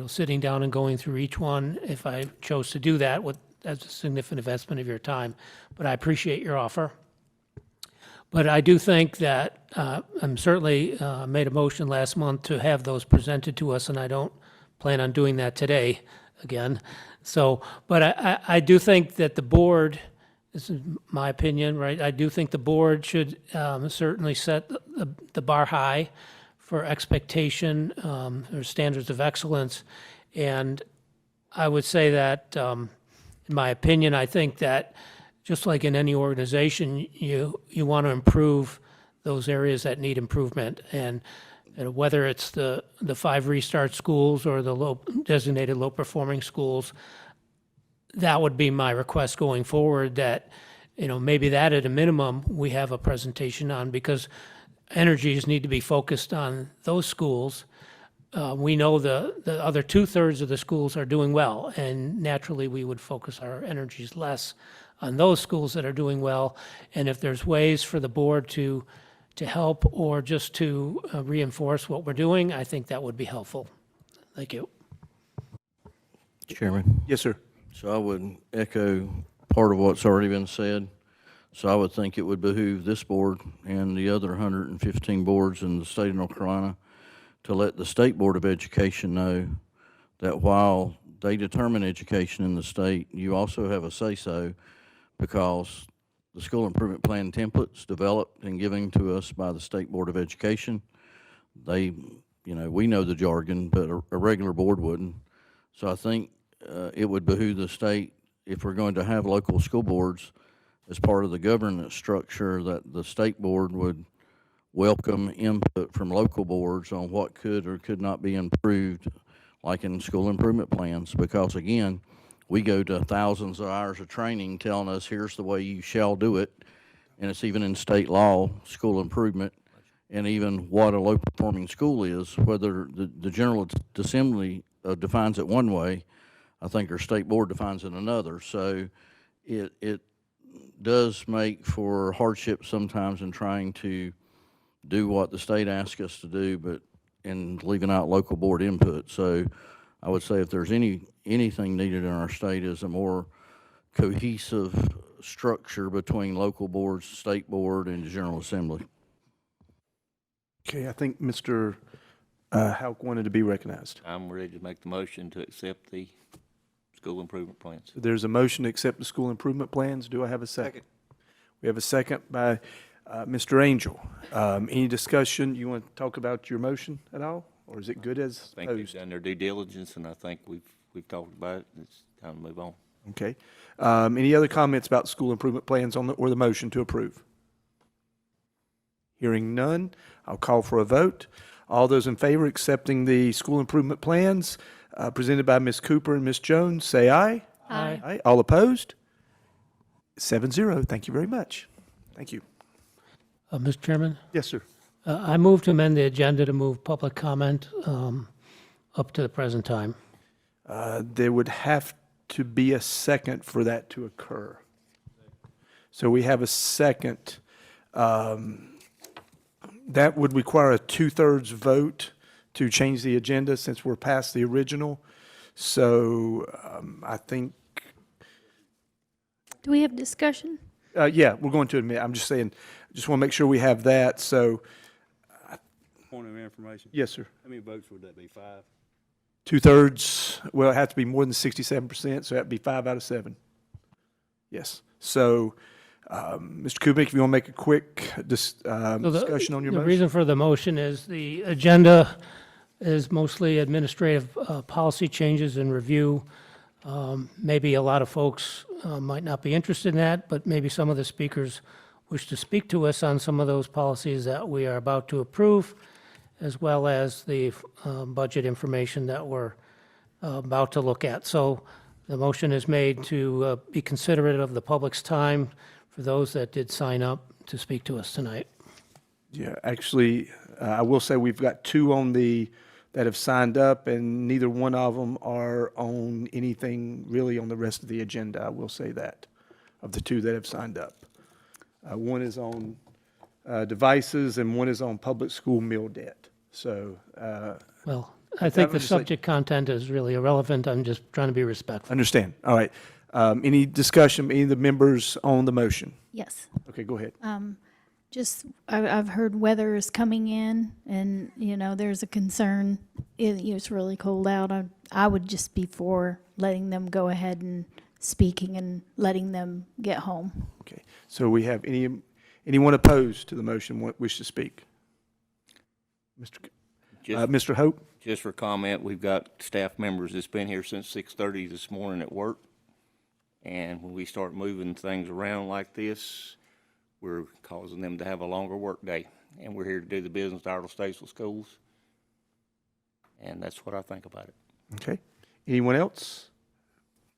sitting down and going through each one, if I chose to do that, that's a significant investment of your time. But I appreciate your offer. But I do think that I'm certainly made a motion last month to have those presented to us, and I don't plan on doing that today again. So, but I do think that the board, this is my opinion, right? I do think the board should certainly set the bar high for expectation or standards of excellence. And I would say that, in my opinion, I think that just like in any organization, you want to improve those areas that need improvement. And whether it's the 5 restart schools or the designated low-performing schools, that would be my request going forward, that, maybe that at a minimum we have a presentation on, because energies need to be focused on those schools. We know the other 2/3 of the schools are doing well, and naturally we would focus our energies less on those schools that are doing well. And if there's ways for the board to help or just to reinforce what we're doing, I think that would be helpful. Thank you. Chairman. Yes, sir. So I would echo part of what's already been said. So I would think it would behoove this board and the other 115 boards in the state of North Carolina to let the State Board of Education know that while they determine education in the state, you also have a say-so, because the school improvement plan templates developed and given to us by the State Board of Education, they, we know the jargon, but a regular board wouldn't. So I think it would behoove the state, if we're going to have local school boards as part of the governance structure, that the state board would welcome input from local boards on what could or could not be improved, like in school improvement plans, because again, we go to thousands of hours of training telling us here's the way you shall do it, and it's even in state law, school improvement, and even what a low-performing school is, whether the General Assembly defines it one way, I think our state board defines it another. So it does make for hardship sometimes in trying to do what the state asks us to do, but in leaving out local board input. So I would say if there's anything needed in our state is a more cohesive structure between local boards, state board, and the General Assembly. Okay, I think Mr. Hauk wanted to be recognized. I'm ready to make the motion to accept the school improvement plans. There's a motion to accept the school improvement plans. Do I have a second? We have a second by Mr. Angel. Any discussion? You want to talk about your motion at all? Or is it good as I think they've posed? done their due diligence, and I think we've talked about it. It's time to move on. Okay. Any other comments about school improvement plans or the motion to approve? Hearing none, I'll call for a vote. All those in favor accepting the school improvement plans presented by Ms. Cooper and Ms. Jones, say aye. Aye. Aye. All opposed? 7-0. Thank you very much. Thank you. Mr. Chairman, Yes, sir. I move to amend the agenda to move public comment up to the present time. There would have to be a second for that to occur. So we have a second. That would require a 2/3 vote to change the agenda since we're past the original. So I think, Do we have discussion? yeah, we're going to admit, I'm just saying, just want to make sure we have that. So, Point of information. yes, sir. How many votes would that be? 5? 2/3, well, it has to be more than 67%, so that'd be 5 out of 7. Yes. So, Mr. Kubik, if you want to make a quick discussion on your The motion. reason for the motion is the agenda is mostly administrative policy changes and review. Maybe a lot of folks might not be interested in that, but maybe some of the speakers wish to speak to us on some of those policies that we are about to approve, as well as the budget information that we're about to look at. So the motion is made to be considerate of the public's time for those that did sign up to speak to us tonight. Yeah, actually, I will say we've got 2 that have signed up, and neither one of them are on anything really on the rest of the agenda. I will say that, of the 2 that have signed up. One is on devices, and one is on public school meal debt. So, Well, I think the was just like- subject content is really irrelevant. I'm just trying to be respectful. understand. All right. Any discussion, any of the members on the motion? Yes. Okay, go ahead. I've heard weather is coming in, and, there's a concern. It's really cold out. I would just be for letting them go ahead and speaking and letting them get home. Okay. So we have anyone opposed to the motion wish to speak? Mr. Hope? Just for comment, we've got staff members that's been here since 6:30 this morning at work. And when we start moving things around like this, we're causing them to have a longer work day. And we're here to do the business of Iredell-Statesville schools. And that's what I think about it. Okay. Anyone else?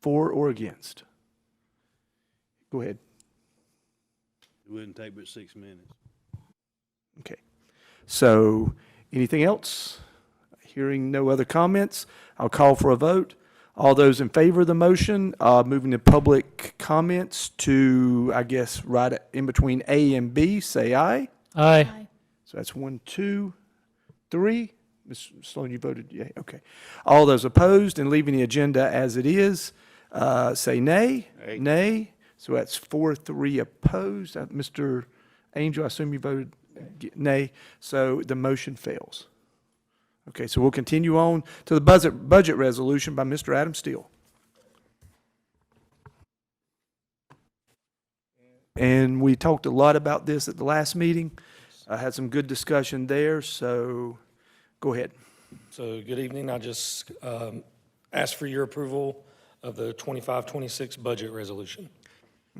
For or against? Go ahead. It wouldn't take but 6 minutes. Okay. So, anything else? Hearing no other comments, I'll call for a vote. All those in favor of the motion, moving to public comments to, I guess, right in between A and B, say aye. Aye. So that's 1, 2, 3. Ms. Sloan, you voted yea. Okay. All those opposed and leaving the agenda as it is, say nay. Nay. Nay. So that's 4-3 opposed. Mr. Angel, I assume you voted nay, so the motion fails. Okay, so we'll continue on to the budget resolution by Mr. Adam Steele. And we talked a lot about this at the last meeting. I had some good discussion there, so go ahead. So, good evening. I just ask for your approval of the 25-26 budget resolution.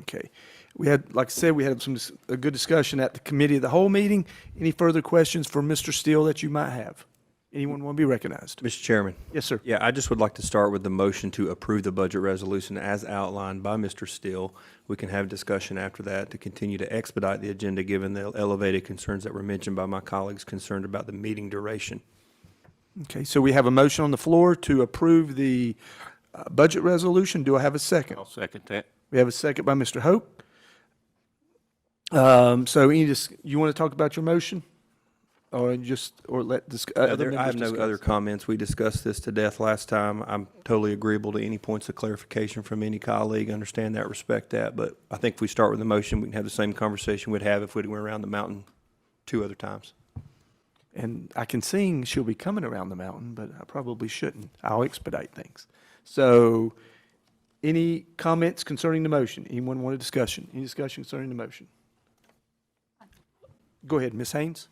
Okay. We had, like I said, we had a good discussion at the committee of the whole meeting. Any further questions for Mr. Steele that you might have? Anyone want to be recognized? Mr. Chairman. Yes, sir. Yeah, I just would like to start with the motion to approve the budget resolution as outlined by Mr. Steele. We can have discussion after that to continue to expedite the agenda, given the elevated concerns that were mentioned by my colleagues concerned about the meeting duration. Okay, so we have a motion on the floor to approve the budget resolution. Do I have a second? I'll second that. We have a second by Mr. Hope. So you want to talk about your motion? Or let this, other members I have no discuss? other comments. We discussed this to death last time. I'm totally agreeable to any points of clarification from any colleague. Understand that, respect that. But I think if we start with the motion, we can have the same conversation we'd have if we went around the mountain 2 other times. And I can sing She'll Be Coming Around the Mountain, but I probably shouldn't. I'll expedite things. So any comments concerning the motion? Anyone want a discussion? Any discussion concerning the motion? Go ahead, Ms. Haynes.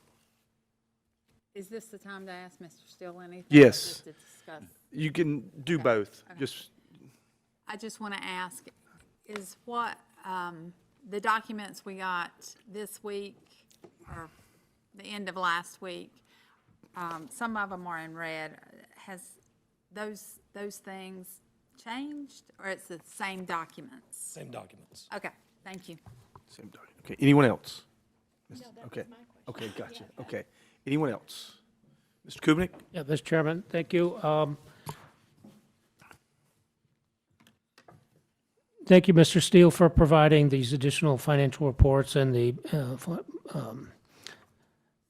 Is this the time to ask Mr. Steele anything? or Yes. just to discuss? You can do both. Okay. Just, I just want to ask, is what, the documents we got this week, or the end of last week, some of them are in red. Has those things changed, or it's the same documents? Same documents. Okay, thank you. same document. Okay, anyone else? Okay. Okay, gotcha. Okay. Anyone else? Mr. Kubnik? Yeah, Mr. Chairman, thank you. Thank you, Mr. Steele, for providing these additional financial reports and the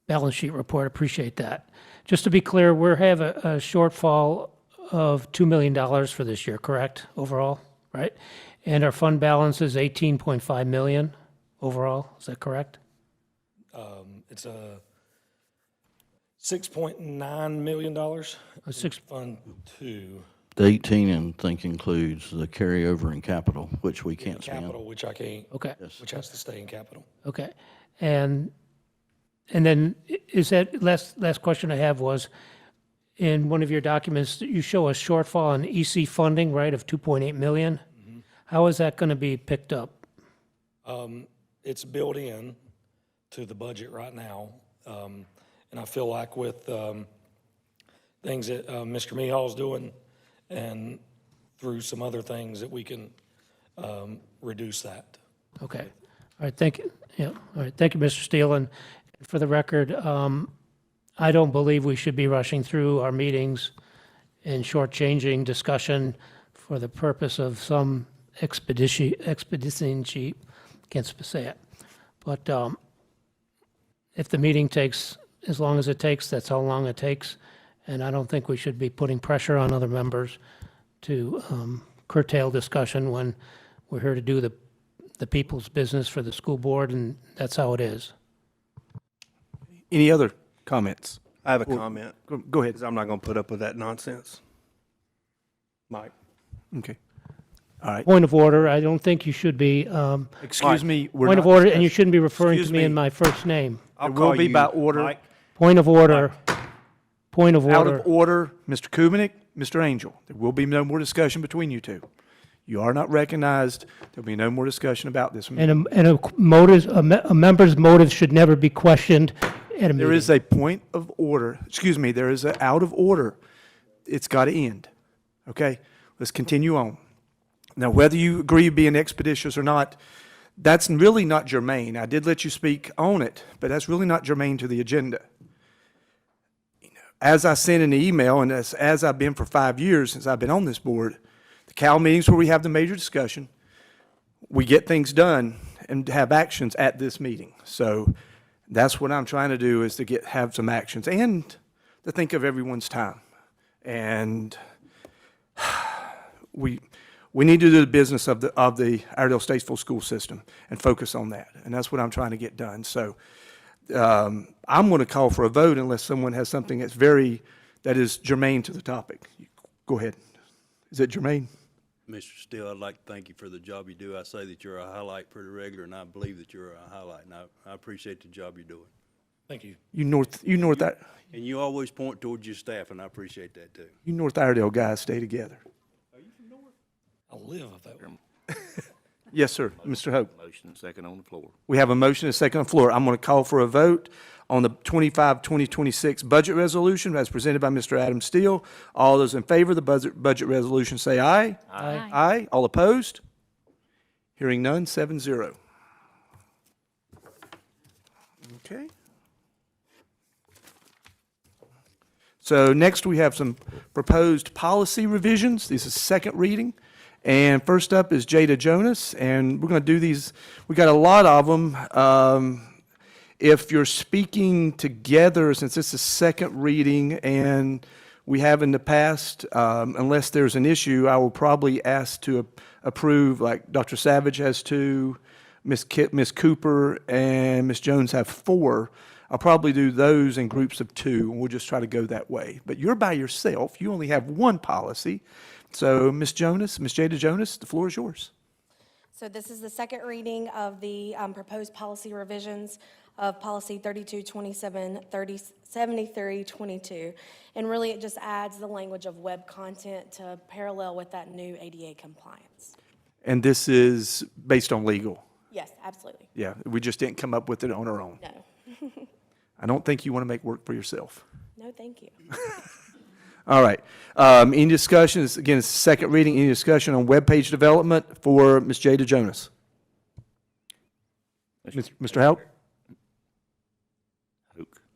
balance sheet report. Appreciate that. Just to be clear, we have a shortfall of $2 million for this year, correct, overall, right? And our fund balance is $18.5 million overall, is that correct? It's a $6.9 million. Six- Fund 2. The 18, I think, includes the carryover in capital, which we can't spend. Capital, which I can't, Okay, which has to stay in capital. okay. And then is that, last question I have was, in one of your documents, you show a shortfall in EC funding, right, of 2.8 million? How is that going to be picked up? It's built in to the budget right now. And I feel like with things that Mr. Mihaw's doing and through some other things that we can reduce that. Okay. All right, thank you. Yeah, all right, thank you, Mr. Steele. And for the record, I don't believe we should be rushing through our meetings and shortchanging discussion for the purpose of some expedition, can't say it. But if the meeting takes as long as it takes, that's how long it takes. And I don't think we should be putting pressure on other members to curtail discussion when we're here to do the people's business for the school board, and that's how it is. Any other comments? I have a comment. Go ahead. Because I'm not going to put up with that nonsense. Mike. Okay. All right. Point of order, I don't think you should be, Excuse me. we're point of not order, and discussing- you shouldn't be referring to Excuse me me. in my first name. I'll It will call be you by order. Mike. Point of order. Point of Out order. of order, Mr. Kubnik, Mr. Angel. There will be no more discussion between you two. You are not recognized. There'll be no more discussion about this. And a member's motives should never be questioned at a meeting. There is a point of order, excuse me, there is a out of order. It's got to end. Okay? Let's continue on. Now, whether you agree being expeditious or not, that's really not germane. I did let you speak on it, but that's really not germane to the agenda. As I sent in the email, and as I've been for 5 years since I've been on this board, the CAL meetings where we have the major discussion, we get things done and have actions at this meeting. So that's what I'm trying to do, is to have some actions and to think of everyone's time. And we we need to do the business of the Iredell-Statesville school system and focus on that. And that's what I'm trying to get done. So I'm going to call for a vote unless someone has something that is germane to the topic. Go ahead. Is it germane? Mr. Steele, I'd like to thank you for the job you do. I say that you're a highlight pretty regular, and I believe that you're a highlight, and I appreciate the job you're doing. Thank you. You North And you always point towards your staff, and I appreciate that, too. you North Iredell guys stay together. I live up that way. Yes, sir. Mr. Hope. Motion second on the floor. We have a motion and a second on the floor. I'm going to call for a vote on the 2026 budget resolution as presented by Mr. Adam Steele. All those in favor of the budget resolution say aye. Aye. Aye. All opposed? Hearing none, 7-0. Okay. So next we have some proposed policy revisions. This is second reading. And first up is Jada Jonas, and we're going to do these. We got a lot of them. If you're speaking together, since it's a second reading, and we have in the past, unless there's an issue, I will probably ask to approve, like Dr. Savage has two, Ms. Cooper and Ms. Jones have four. I'll probably do those in groups of two, and we'll just try to go that way. But you're by yourself. You only have one policy. So, Ms. Jada Jonas, the floor is yours. So this is the second reading of the proposed policy revisions of policy 3227, 7322. And really, it just adds the language of web content to parallel with that new ADA compliance. And this is based on legal. Yes, absolutely. Yeah, we just didn't come up with it on our own. No. I don't think you want to make work for yourself. No, thank you. All right. Any discussions? Again, it's the second reading. Any discussion on web page development for Ms. Jada Jonas? Mr. Houk?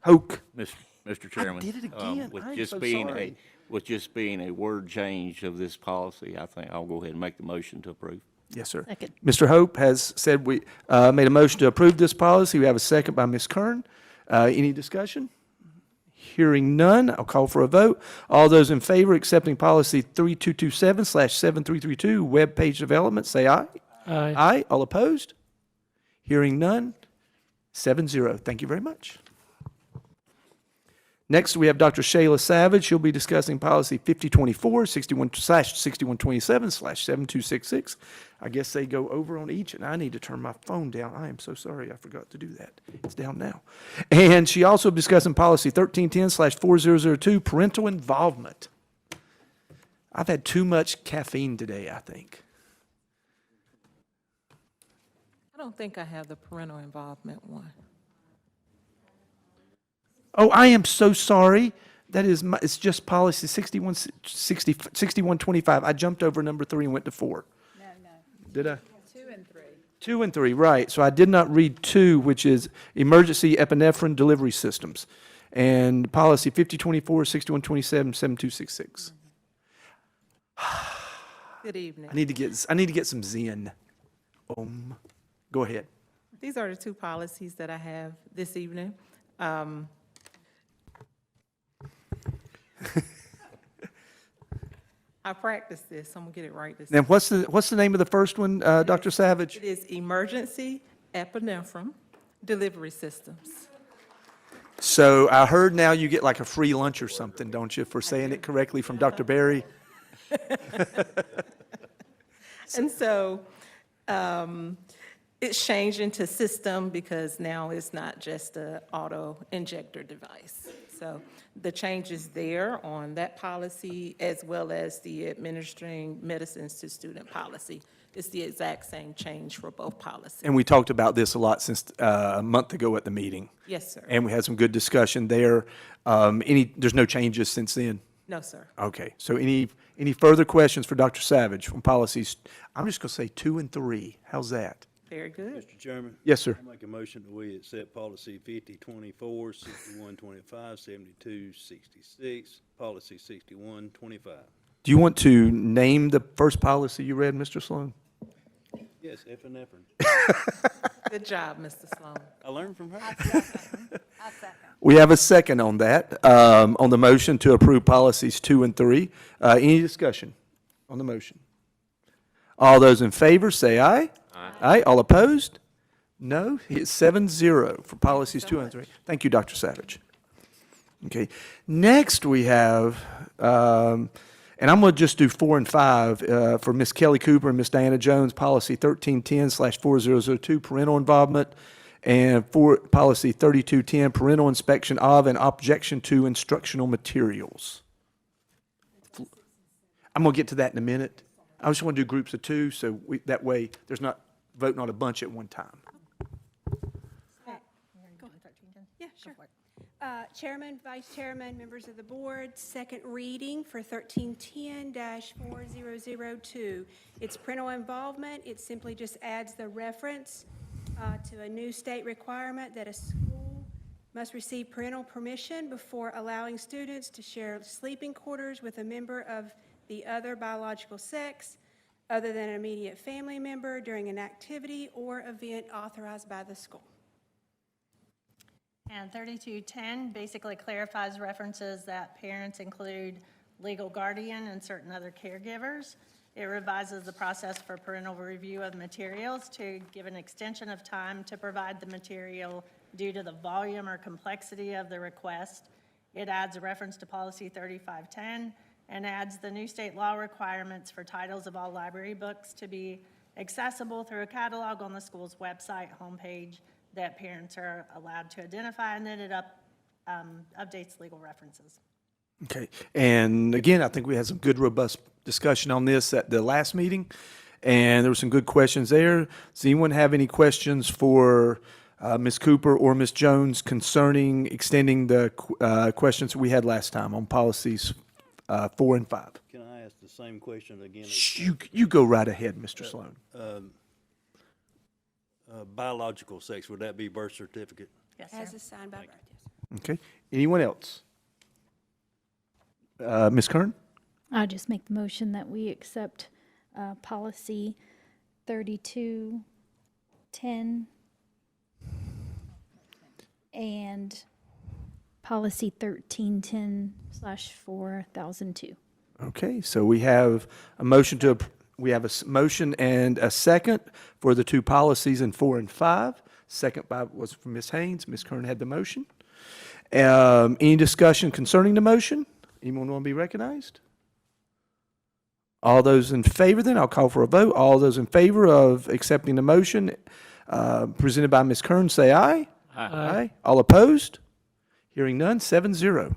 Houk. Mr. Chairman. I did it again. With I'm just so being sorry. with just being a word change of this policy, I think I'll go ahead and make the motion to approve. Yes, sir. Second. Mr. Hope has said we made a motion to approve this policy. We have a second by Ms. Kern. Any discussion? Hearing none, I'll call for a vote. All those in favor accepting policy 3227/7332, web page development, say aye. Aye. Aye. All opposed? Hearing none, 7-0. Thank you very much. Next, we have Dr. Shayla Savage. She'll be discussing policy 5024, 61/6127/7266. I guess they go over on each, and I need to turn my phone down. I am so sorry I forgot to do that. It's down now. And she also discussing policy 1310/4002, parental involvement. I've had too much caffeine today, I think. I don't think I have the parental involvement one. Oh, I am so sorry. That is, it's just policy 6125. I jumped over number 3 and went to 4. No. Did I? 2 and 3. 2 and 3, right. So I did not read 2, which is emergency epinephrine delivery systems. And policy 5024, 6127, 7266. Good evening. I need to get some Zen. Go ahead. These are the two policies that I have this evening. I practiced this, so I'm gonna get it right this Now, time. what's the name of the first one, Dr. Savage? It is emergency epinephrine delivery systems. So I heard now you get like a free lunch or something, don't you, for saying it correctly from Dr. Berry? And so, it's changed into system because now it's not just a auto injector device. So the changes there on that policy, as well as the administering medicines to student policy, is the exact same change for both policies. And we talked about this a lot since a month ago at the meeting. Yes, sir. And we had some good discussion there. There's no changes since then? No, sir. Okay, so any further questions for Dr. Savage on policies? I'm just going to say 2 and 3. How's that? Very good. Mr. Chairman? Yes, sir. I make a motion that we accept policy 5024, 6125, 7266, policy 6125. Do you want to name the first policy you read, Mr. Sloan? Yes, epinephrine. Good job, Mr. Sloan. I learned from her. I second. We have a second on that, on the motion to approve policies 2 and 3. Any discussion on the motion? All those in favor, say aye. Aye. All opposed? No. It's 7-0 for policies 2 and 3. Thank you, Dr. Savage. Okay. Next, we have, and I'm going to just do 4 and 5 for Ms. Kelly Cooper and Ms. Diana Jones, policy 1310/4002, parental involvement, and for policy 3210, parental inspection of and objection to instructional materials. I'm going to get to that in a minute. I just want to do groups of 2, so that way there's not voting on a bunch at one time. Yeah, sure. Chairman, Vice Chairman, members of the board, second reading for 1310-4002. It's parental involvement. It simply just adds the reference to a new state requirement that a school must receive parental permission before allowing students to share sleeping quarters with a member of the other biological sex other than an immediate family member during an activity or event authorized by the school. And 3210 basically clarifies references that parents include legal guardian and certain other caregivers. It revises the process for parental review of materials to give an extension of time to provide the material due to the volume or complexity of the request. It adds a reference to policy 3510 and adds the new state law requirements for titles of all library books to be accessible through a catalog on the school's website homepage that parents are allowed to identify, and then it updates legal references. Okay, and again, I think we had some good, robust discussion on this at the last meeting, and there were some good questions there. Does anyone have any questions for Ms. Cooper or Ms. Jones concerning extending the questions we had last time on policies 4 and 5? Can I ask the same question again? You go right ahead, Mr. Sloan. Biological sex, would that be birth certificate? Yes, As sir. assigned by birth, yes. Okay, anyone else? Ms. Kern? I just make the motion that we accept policy 3210 and policy 1310/4002. Okay, so we have a motion motion and a second for the 2 policies in 4 and 5. Second was from Ms. Haynes. Ms. Kern had the motion. Any discussion concerning the motion? Anyone want to be recognized? All those in favor, then I'll call for a vote. All those in favor of accepting the motion presented by Ms. Kern, say aye. Aye. All opposed? Hearing none, 7-0.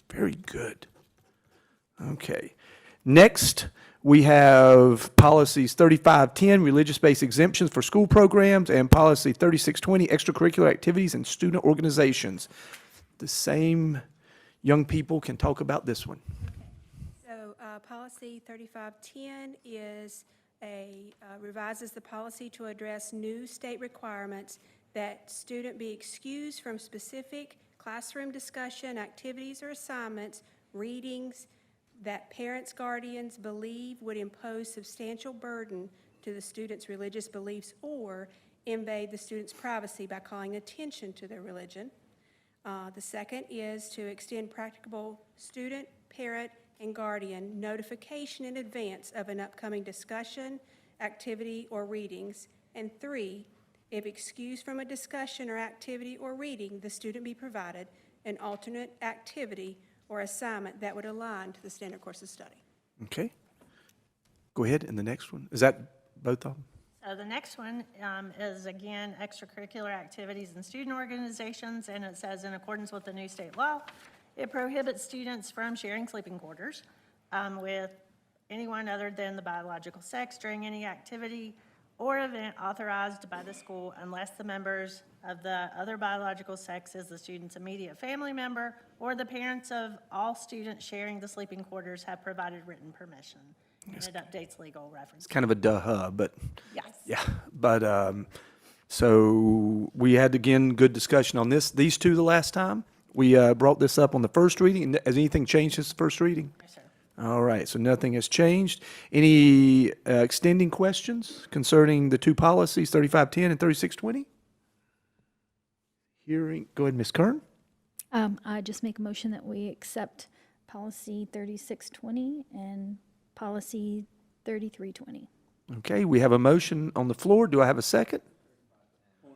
Very good. Okay. Next, we have policies 3510, religious-based exemptions for school programs, and policy 3620, extracurricular activities and student organizations. The same young people can talk about this one. So policy 3510 is revises the policy to address new state requirements that student be excused from specific classroom discussion, activities or assignments, readings that parents, guardians believe would impose substantial burden to the student's religious beliefs or invade the student's privacy by calling attention to their religion. The second is to extend practicable student, parent, and guardian notification in advance of an upcoming discussion, activity, or readings. And 3, if excused from a discussion or activity or reading, the student be provided an alternate activity or assignment that would align to the standard course of study. Okay. Go ahead, and the next one. Is that both of them? So the next one is, again, extracurricular activities and student organizations, and it says, in accordance with the new state law, it prohibits students from sharing sleeping quarters with anyone other than the biological sex during any activity or event authorized by the school unless the members of the other biological sex is the student's immediate family member or the parents of all students sharing the sleeping quarters have provided written permission. And it updates legal references. It's kind of a duh, but Yes. yeah. But so we had, again, good discussion on these 2 the last time. We brought this up on the first reading. Has anything changed since the first reading? Yes, sir. All right, so nothing has changed. Any extending questions concerning the 2 policies, 3510 and 3620? Go ahead, Ms. Kern. I just make a motion that we accept policy 3620 and policy 3320. Okay, we have a motion on the floor. Do I have a second?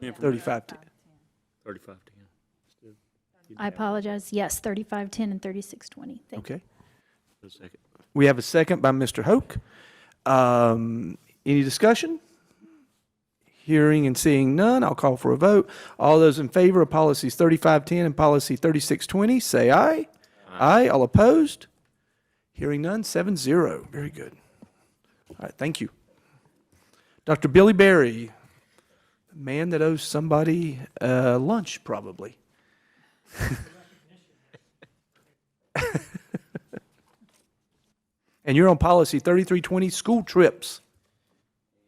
3510. 3510. I apologize. Yes, 3510 and 3620. Thank you. Okay. We have a second by Mr. Hoke. Any discussion? Hearing and seeing none, I'll call for a vote. All those in favor of policies 3510 and policy 3620, say aye. Aye. All opposed? Hearing none, 7-0. Very good. All right, thank you. Dr. Billy Berry, the man that owes somebody lunch, probably. And you're on policy 3320, school trips.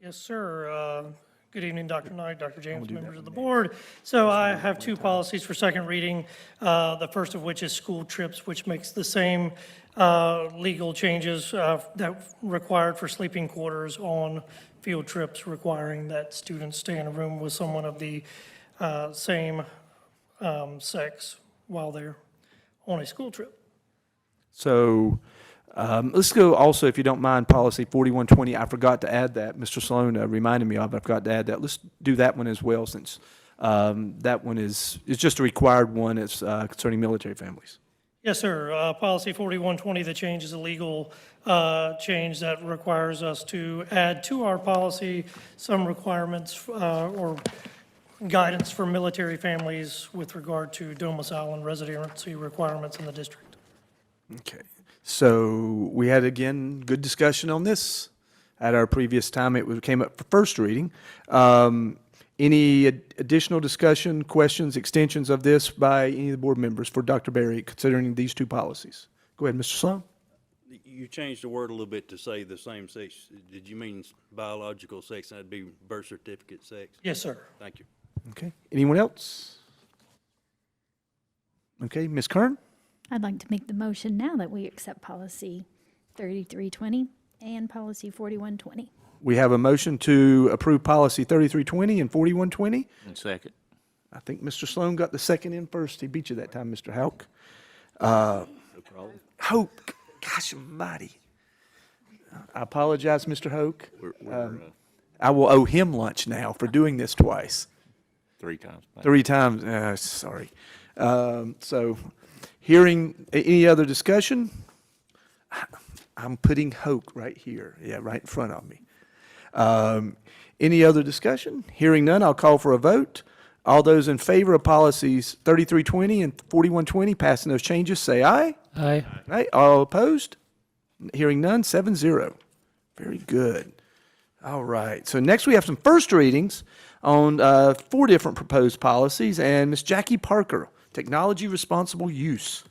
Yes, sir. Good evening, Dr. Knight, Dr. James, members of the board. So I have two policies for second reading, the first of which is school trips, which makes the same legal changes that required for sleeping quarters on field trips, requiring that students stay in a room with someone of the same sex while they're on a school trip. So let's go also, if you don't mind, policy 4120. I forgot to add that. Mr. Sloan reminded me of it. I forgot to add that. Let's do that one as well, since that one is just a required one. It's concerning military families. Yes, sir. Policy 4120, the change is a legal change that requires us to add to our policy some requirements or guidance for military families with regard to domicile and residency requirements in the district. Okay. So we had, again, good discussion on this. At our previous time, it came up for first reading. Any additional discussion, questions, extensions of this by any of the board members for Dr. Berry considering these two policies? Go ahead, Mr. Sloan. You changed the word a little bit to say the same sex. Did you mean biological sex? That'd be birth certificate sex? Yes, sir. Thank you. Okay. Anyone else? Okay, Ms. Kern? I'd like to make the motion now that we accept policy 3320 and policy 4120. We have a motion to approve policy 3320 and 4120. And second. I think Mr. Sloan got the second in first. He beat you that time, Mr. Houck. No problem. Hoke, gosh almighty. I apologize, Mr. Hoke. I will owe him lunch now for doing this twice. 3 times. 3 times, sorry. So, hearing any other discussion, I'm putting Hoke right here, right in front of me. Any other discussion? Hearing none, I'll call for a vote. All those in favor of policies 3320 and 4120, passing those changes, say aye. Aye. Aye. All opposed? Hearing none, 7-0. Very good. All right. So next we have some first readings on 4 different proposed policies, and Ms. Jackie Parker, technology responsible use.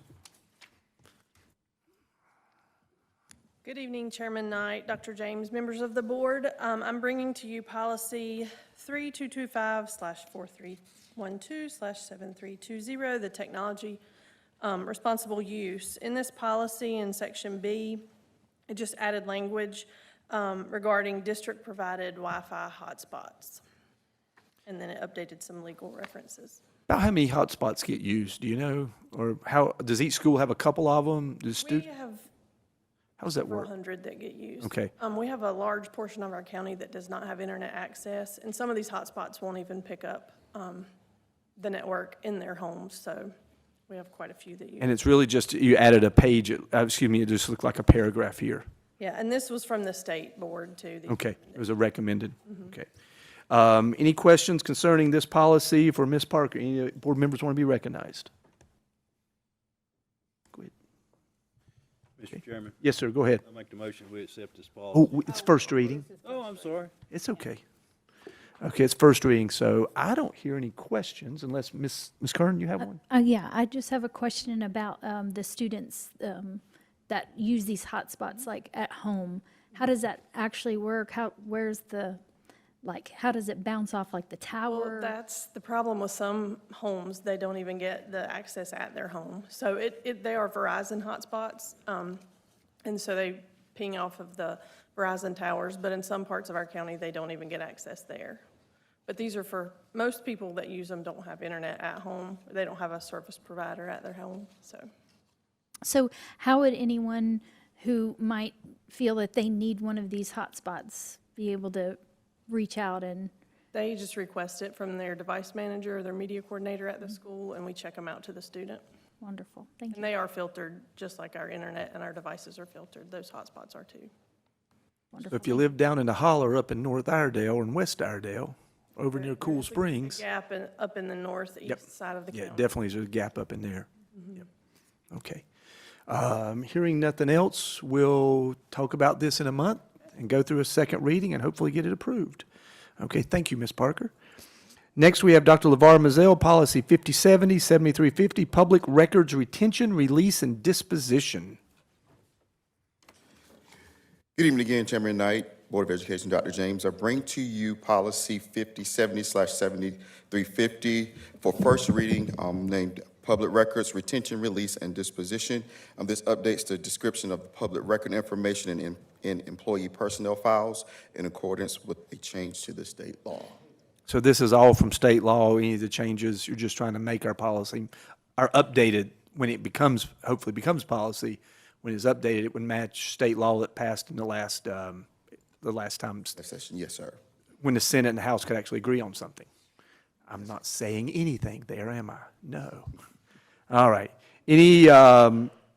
Good evening, Chairman Knight, Dr. James, members of the board. I'm bringing to you policy 3225/4312/7320, the technology responsible use. In this policy, in section B, it just added language regarding district-provided Wi-Fi hotspots. And then it updated some legal references. About how many hotspots get used, do you know? Or how, does each school have a couple of them? We have how does that several work? hundred that get used. Okay. We have a large portion of our county that does not have internet access, and some of these hotspots won't even pick up the network in their homes, so we have quite a few that use. And it's really just, you added a page, it just looked like a paragraph here. Yeah, and this was from the state board too. Okay, it was a recommended, okay. Any questions concerning this policy for Ms. Parker? Any board members want to be recognized? Go ahead. Mr. Chairman? Yes, sir, go ahead. I make the motion we accept this policy. Oh, it's first reading. Oh, I'm sorry. It's okay. Okay, it's first reading, so I don't hear any questions unless, Ms. Kern, you have one? Yeah, I just have a question about the students that use these hotspots like at home. How does that actually work? How does it bounce off like the tower? Well, that's the problem with some homes. They don't even get the access at their home. So they are Verizon hotspots, and so they ping off of the Verizon towers, but in some parts of our county, they don't even get access there. But these are for, most people that use them don't have internet at home. They don't have a service provider at their home, so. So how would anyone who might feel that they need one of these hotspots be able to reach out and, They just request it from their device manager or their media coordinator at the school, and we check them out to the student. wonderful, thank you. And they are filtered, just like our internet and our devices are filtered. Those hotspots are too. So if you live down in the holler up in North Iredell or in West Iredell, over near Cool Springs. Gap up in the northeast side of the Yeah, county. definitely there's a gap up in there. Yep. Okay. Hearing nothing else, we'll talk about this in a month and go through a second reading and hopefully get it approved. Okay, thank you, Ms. Parker. Next, we have Dr. LeVar Mazel, Policy 5070, 7350, Public Records Retention, Release, and Disposition. Good evening again, Chairman Knight, Board of Education, Dr. James. I bring to you Policy 5070/7350 for first reading, named Public Records Retention, Release, and Disposition. This updates the description of public record information in employee personnel files in accordance with a change to the state law. So this is all from state law, any of the changes, you're just trying to make our policy, our updated, when it becomes, hopefully becomes policy, when it's updated, it would match state law that passed in the last time. Session, yes, sir. When the Senate and the House could actually agree on something. I'm not saying anything there, am I? No. All right. Any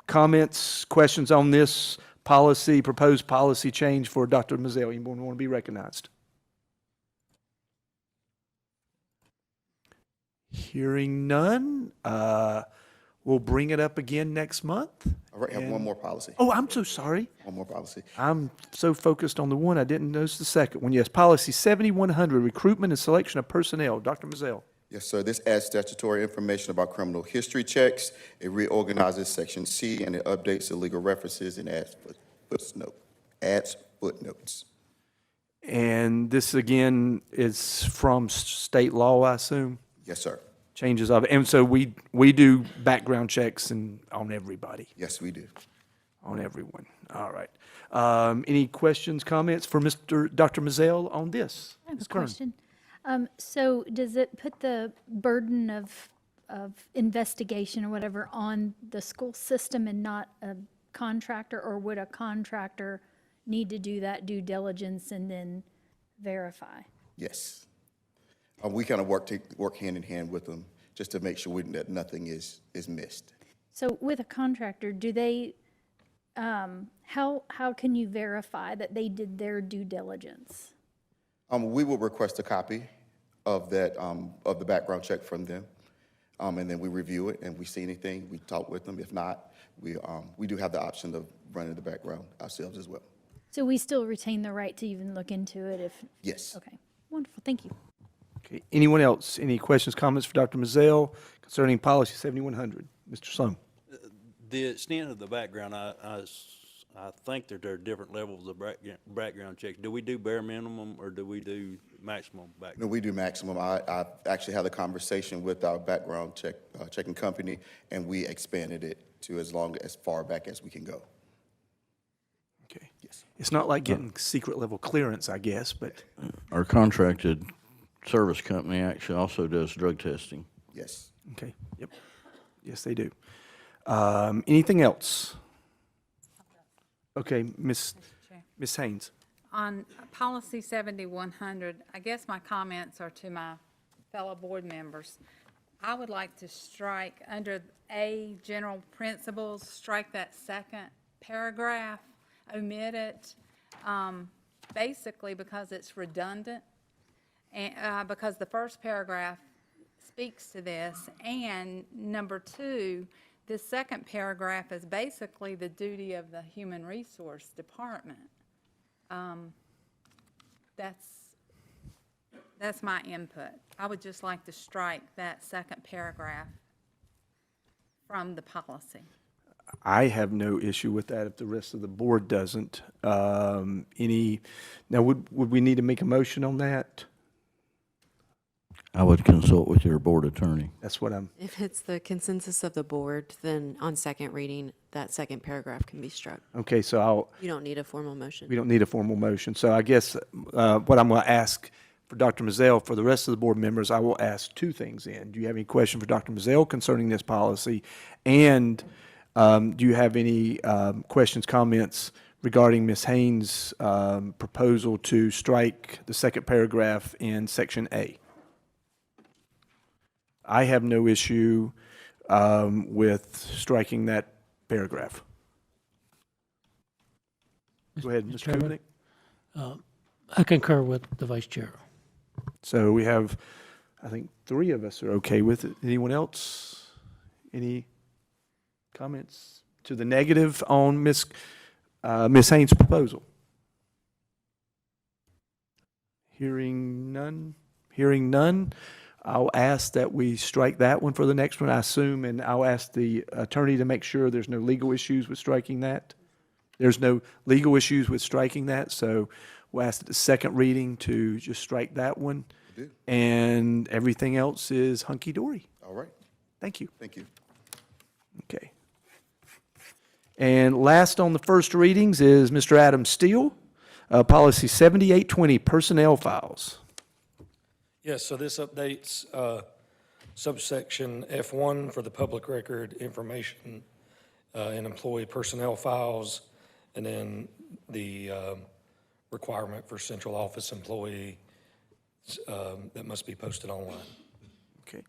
comments, questions on this policy, proposed policy change for Dr. Mazel? Anyone want to be recognized? Hearing none, we'll bring it up again next month. All right, I have one more policy. Oh, I'm so sorry. One more policy. I'm so focused on the one, I didn't notice the second one. Yes, Policy 7100, Recruitment and Selection of Personnel. Dr. Mazel. Yes, sir. This adds statutory information about criminal history checks. It reorganizes Section C, and it updates the legal references and adds footnotes. And this, again, is from state law, I assume? Yes, sir. Changes of it. And so we do background checks on everybody, Yes, we do. on everyone. All right. Any questions, comments for Dr. Mazel on this? I have a Ms. Kern? question. So does it put the burden of investigation or whatever on the school system and not a contractor? Or would a contractor need to do that due diligence and then verify? Yes. We kind of work hand in hand with them just to make sure that nothing is missed. So with a contractor, do they, how can you verify that they did their due diligence? We will request a copy of that, of the background check from them. And then we review it, and we see anything, we talk with them. If not, we do have the option of running the background ourselves as well. So we still retain the right to even look into it if? Yes. Okay, wonderful, thank you. Okay. Anyone else? Any questions, comments for Dr. Mazel concerning Policy 7100? Mr. Sloan. The extent of the background, I think that there are different levels of background checks. Do we do bare minimum or do we do maximum background? No, we do maximum. I actually had a conversation with our background checking company, and we expanded it to as far back as we can go. Okay. Yes. It's not like getting secret level clearance, I guess, but Our contracted service company actually also does drug testing. Yes. okay. Yep. Yes, they do. Anything else? Okay, Ms. Haynes. On Policy 7100, I guess my comments are to my fellow board members. I would like to strike under A, general principles, strike that second paragraph, omit it, basically because it's redundant, and because the first paragraph speaks to this, and number two, this second paragraph is basically the duty of the Human Resource Department. That's my input. I would just like to strike that second paragraph from the policy. I have no issue with that if the rest of the board doesn't. Now, would we need to make a motion on that? I would consult with your board attorney. That's what I'm, If it's the consensus of the board, then on second reading, that second paragraph can be struck. okay, so You don't need a formal motion. we don't need a formal motion. So I guess what I'm going to ask for Dr. Mazel, for the rest of the board members, I will ask two things then. Do you have any question for Dr. Mazel concerning this policy? And do you have any questions, comments regarding Ms. Haynes' proposal to strike the second paragraph in section A. I have no issue with striking that paragraph. Go ahead, Mr. Chairman? Kubinick. I concur with the vice chair. So we have, I think, 3 of us are okay with it. Anyone else? Any comments to the negative on Ms. Haynes' proposal? Hearing none, I'll ask that we strike that one for the next one, I assume, and I'll ask the attorney to make sure there's no legal issues with striking that. There's no legal issues with striking that, so we'll ask at the second reading to just strike that one. Do. And everything else is hunky-dory. All right. Thank you. Thank you. Okay. And last on the first readings is Mr. Adam Steele, Policy 7820, Personnel Files. Yes, so this updates subsection F1 for the public record information and employee personnel files, and then the requirement for central office employee that must be posted online. Okay.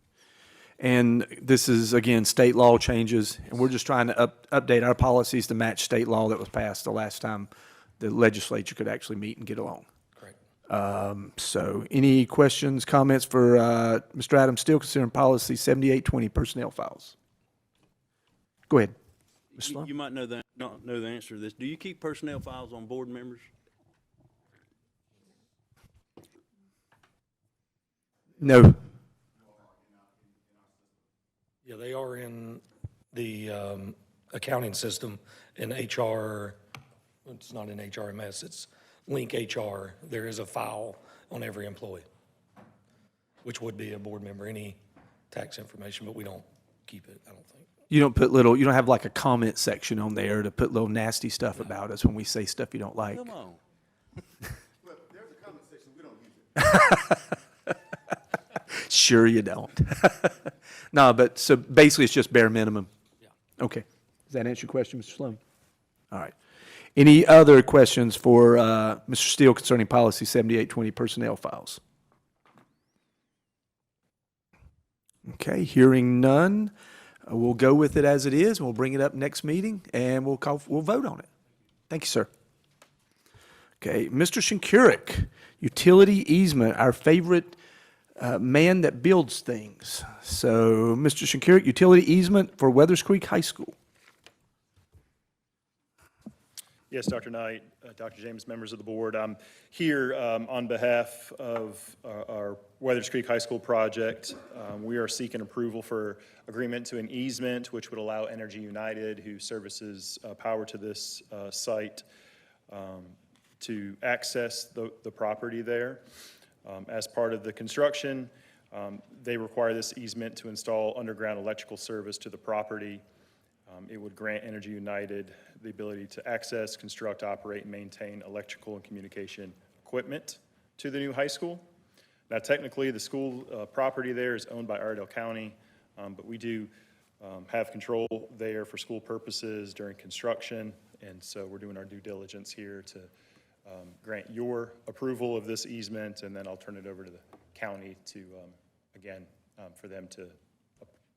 And this is, again, state law changes, and we're just trying to update our policies to match state law that was passed the last time the legislature could actually meet and get along. Correct. So any questions, comments for Mr. Adam Steele concerning Policy 7820, Personnel Files? Go ahead. Ms. Sloan? You might not know the answer to this. Do you keep personnel files on board members? No. Yeah, they are in the accounting system in HR. It's not in HRMS, it's Link HR. There is a file on every employee, which would be a board member, any tax information, but we don't keep it, I don't think. You don't have like a comment section on there to put little nasty stuff about us when we say stuff you don't like. Come on. Well, there's a comment section, we don't use it. Sure you don't. No, but so basically it's just bare minimum. Yeah. Okay. Does that answer your question, Mr. Sloan? All right. Any other questions for Mr. Steele concerning Policy 7820, Personnel Files? Okay, hearing none, we'll go with it as it is, and we'll bring it up next meeting, and we'll vote on it. Thank you, sir. Okay, Mr. Shinkurik, utility easement, our favorite man that builds things. So, Mr. Shinkurik, utility easement for Weathers Creek High School. Yes, Dr. Knight, Dr. James, members of the board. I'm here on behalf of our Weathers Creek High School project. We are seeking approval for agreement to an easement which would allow Energy United, who services power to this site, to access the property there. As part of the construction, they require this easement to install underground electrical service to the property. It would grant Energy United the ability to access, construct, operate, and maintain electrical and communication equipment to the new high school. Now, technically, the school property there is owned by Iredell County, but we do have control there for school purposes during construction, and so we're doing our due diligence here to grant your approval of this easement, and then I'll turn it over to the county to, again, for them to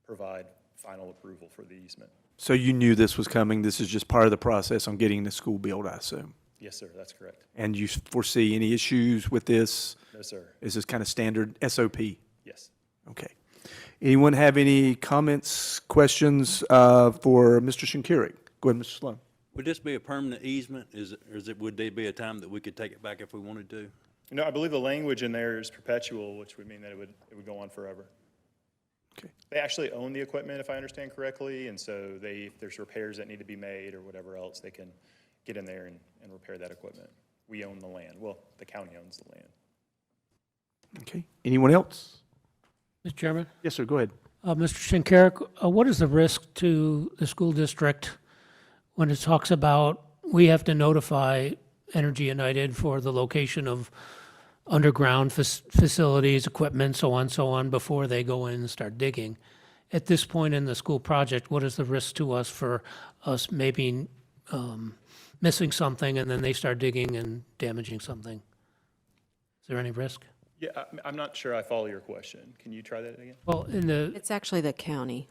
provide final approval for the easement. So you knew this was coming. This is just part of the process on getting the school built, I assume. Yes, sir, that's correct. And you foresee any issues with this? No, sir. Is this kind of standard SOP? Yes. Okay. Anyone have any comments, questions for Mr. Shinkurik? Go ahead, Mr. Sloan. Would this be a permanent easement? Would there be a time that we could take it back if we wanted to? No, I believe the language in there is perpetual, which would mean that it would go on forever. Okay. They actually own the equipment, if I understand correctly, and so if there's repairs that need to be made or whatever else, they can get in there and repair that equipment. We own the land. Well, the county owns the land. Okay. Anyone else? Mr. Chairman? Yes, sir. Go ahead. Mr. Shinkurik, what is the risk to the school district when it talks about we have to notify Energy United for the location of underground facilities, equipment, so on, before they go in and start digging? At this point in the school project, what is the risk to us for us maybe missing something and then they start digging and damaging something? Is there any risk? Yeah, I'm not sure I follow your question. Can you try that again? Well, in the, It's actually the county.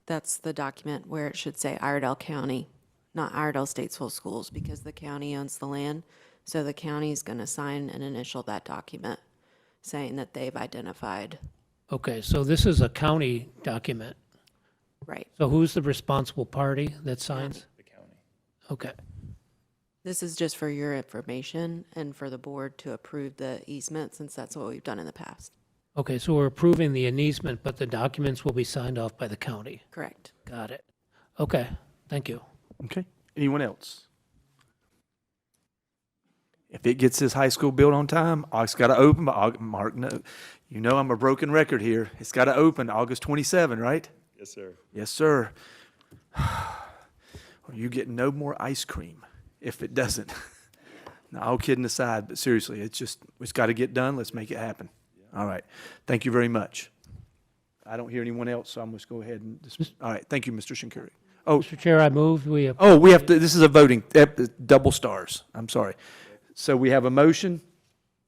That's the document where it should say Iredell County, not Iredell-Statesville Schools, because the county owns the land. So the county's going to sign and initial that document saying that they've identified. okay, so this is a county document. Right. So who's the responsible party that signs? The county. Okay. This is just for your information and for the board to approve the easement, since that's what we've done in the past. Okay, so we're approving the easement, but the documents will be signed off by the county. Correct. Got it. Okay, thank you. Okay. Anyone else? If it gets this high school built on time, it's got to open by Mark, no, you know I'm a broken record here. It's got to open August 27, right? Yes, sir. Yes, sir. You get no more ice cream if it doesn't. No, all kidding aside, but seriously, it's got to get done. Let's make it happen. All right. Thank you very much. I don't hear anyone else, so I'm just go ahead and dismiss. All right. Thank you, Mr. Shinkuri. Oh, Mr. Chair, I move we. oh, we have to, this is a voting, double stars. I'm sorry. So we have a motion.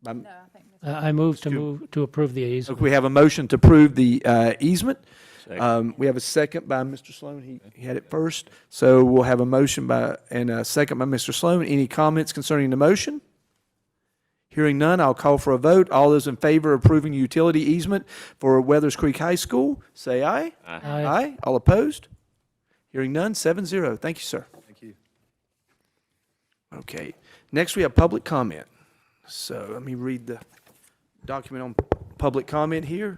No, I think I move to approve the easement. We have a motion to approve the easement. We have a second by Mr. Sloan. He had it first. So we'll have a motion and a second by Mr. Sloan. Any comments concerning the motion? Hearing none, I'll call for a vote. All those in favor of approving utility easement for Weathers Creek High School, say aye. Aye. Aye. All opposed? Hearing none, 7-0. Thank you, sir. Thank you. Okay. Next, we have public comment. So let me read the document on public comment here.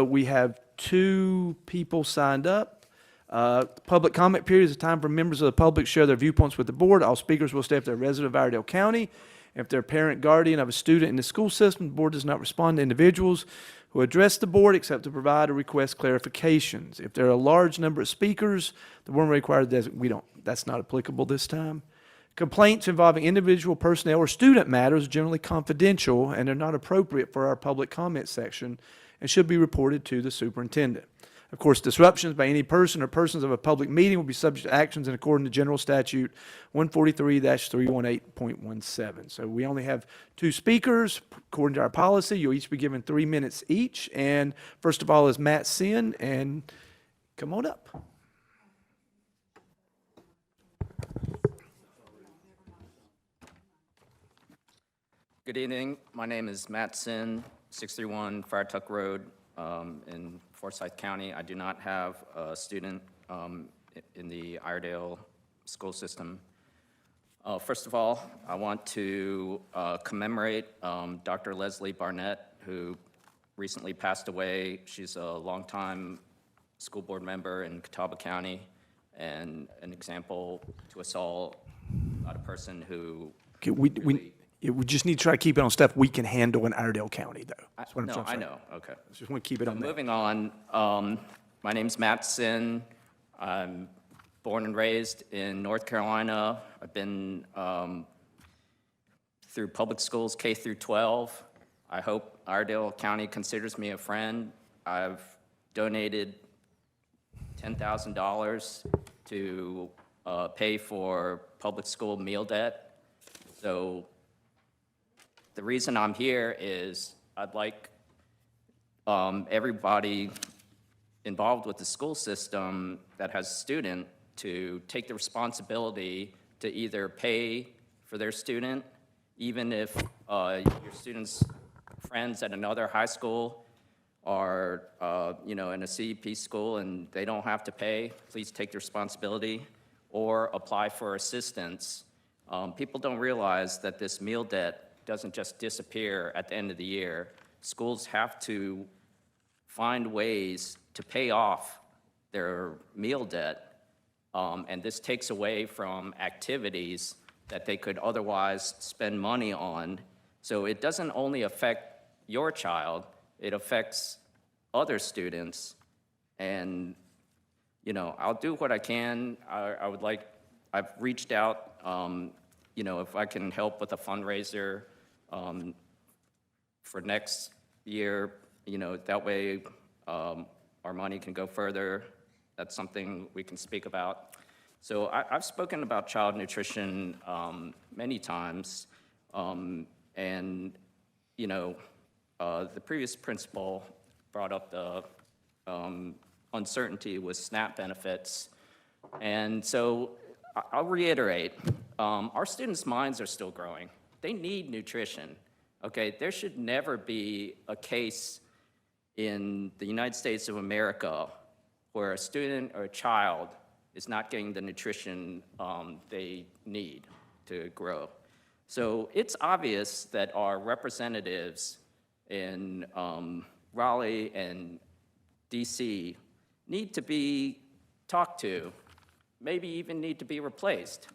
We have 2 people signed up. Public comment period is a time for members of the public to share their viewpoints with the board. All speakers will stay if they're a resident of Iredell County. If they're a parent, guardian of a student in the school system, the board does not respond to individuals who address the board except to provide or request clarifications. If there are a large number of speakers, the board may require that's not applicable this time. Complaints involving individual personnel or student matters are generally confidential and are not appropriate for our public comment section and should be reported to the superintendent. Of course, disruptions by any person or persons of a public meeting will be subject to actions in accordance to General Statute 143-318.17. So we only have 2 speakers. According to our policy, you'll each be given 3 minutes each. And first of all is Matt Sin, and come on up. Good evening. My name is Matt Sin, 631 Fire Tuck Road in Forsyth County. I do not have a student in the Iredell school system. First of all, I want to commemorate Dr. Leslie Barnett, who recently passed away. She's a longtime school board member in Catawba County and an example to us all about a person who We just need to try to keep it on stuff we can handle in Iredell County, though. That's what I'm trying to say. I know, okay. Just want to keep it on that. Moving on, my name's Matt Sin. I'm born and raised in North Carolina. I've been through public schools K through 12. I hope Iredell County considers me a friend. I've donated $10,000 to pay for public school meal debt. So the reason I'm here is I'd like everybody involved with the school system that has a student to take the responsibility to either pay for their student, even if your student's friends at another high school are in a CEP school and they don't have to pay, please take the responsibility, or apply for assistance. People don't realize that this meal debt doesn't just disappear at the end of the year. Schools have to find ways to pay off their meal debt, and this takes away from activities that they could otherwise spend money on. So it doesn't only affect your child, it affects other students. And, I'll do what I can. I've reached out, if I can help with a fundraiser for next year, that way our money can go further. That's something we can speak about. So I've spoken about child nutrition many times, and, you know, the previous principal brought up the uncertainty with SNAP benefits. And so I'll reiterate, our students' minds are still growing. They need nutrition, okay? There should never be a case in the United States of America where a student or a child is not getting the nutrition they need to grow. So it's obvious that our representatives in Raleigh and DC need to be talked to, maybe even need to be replaced.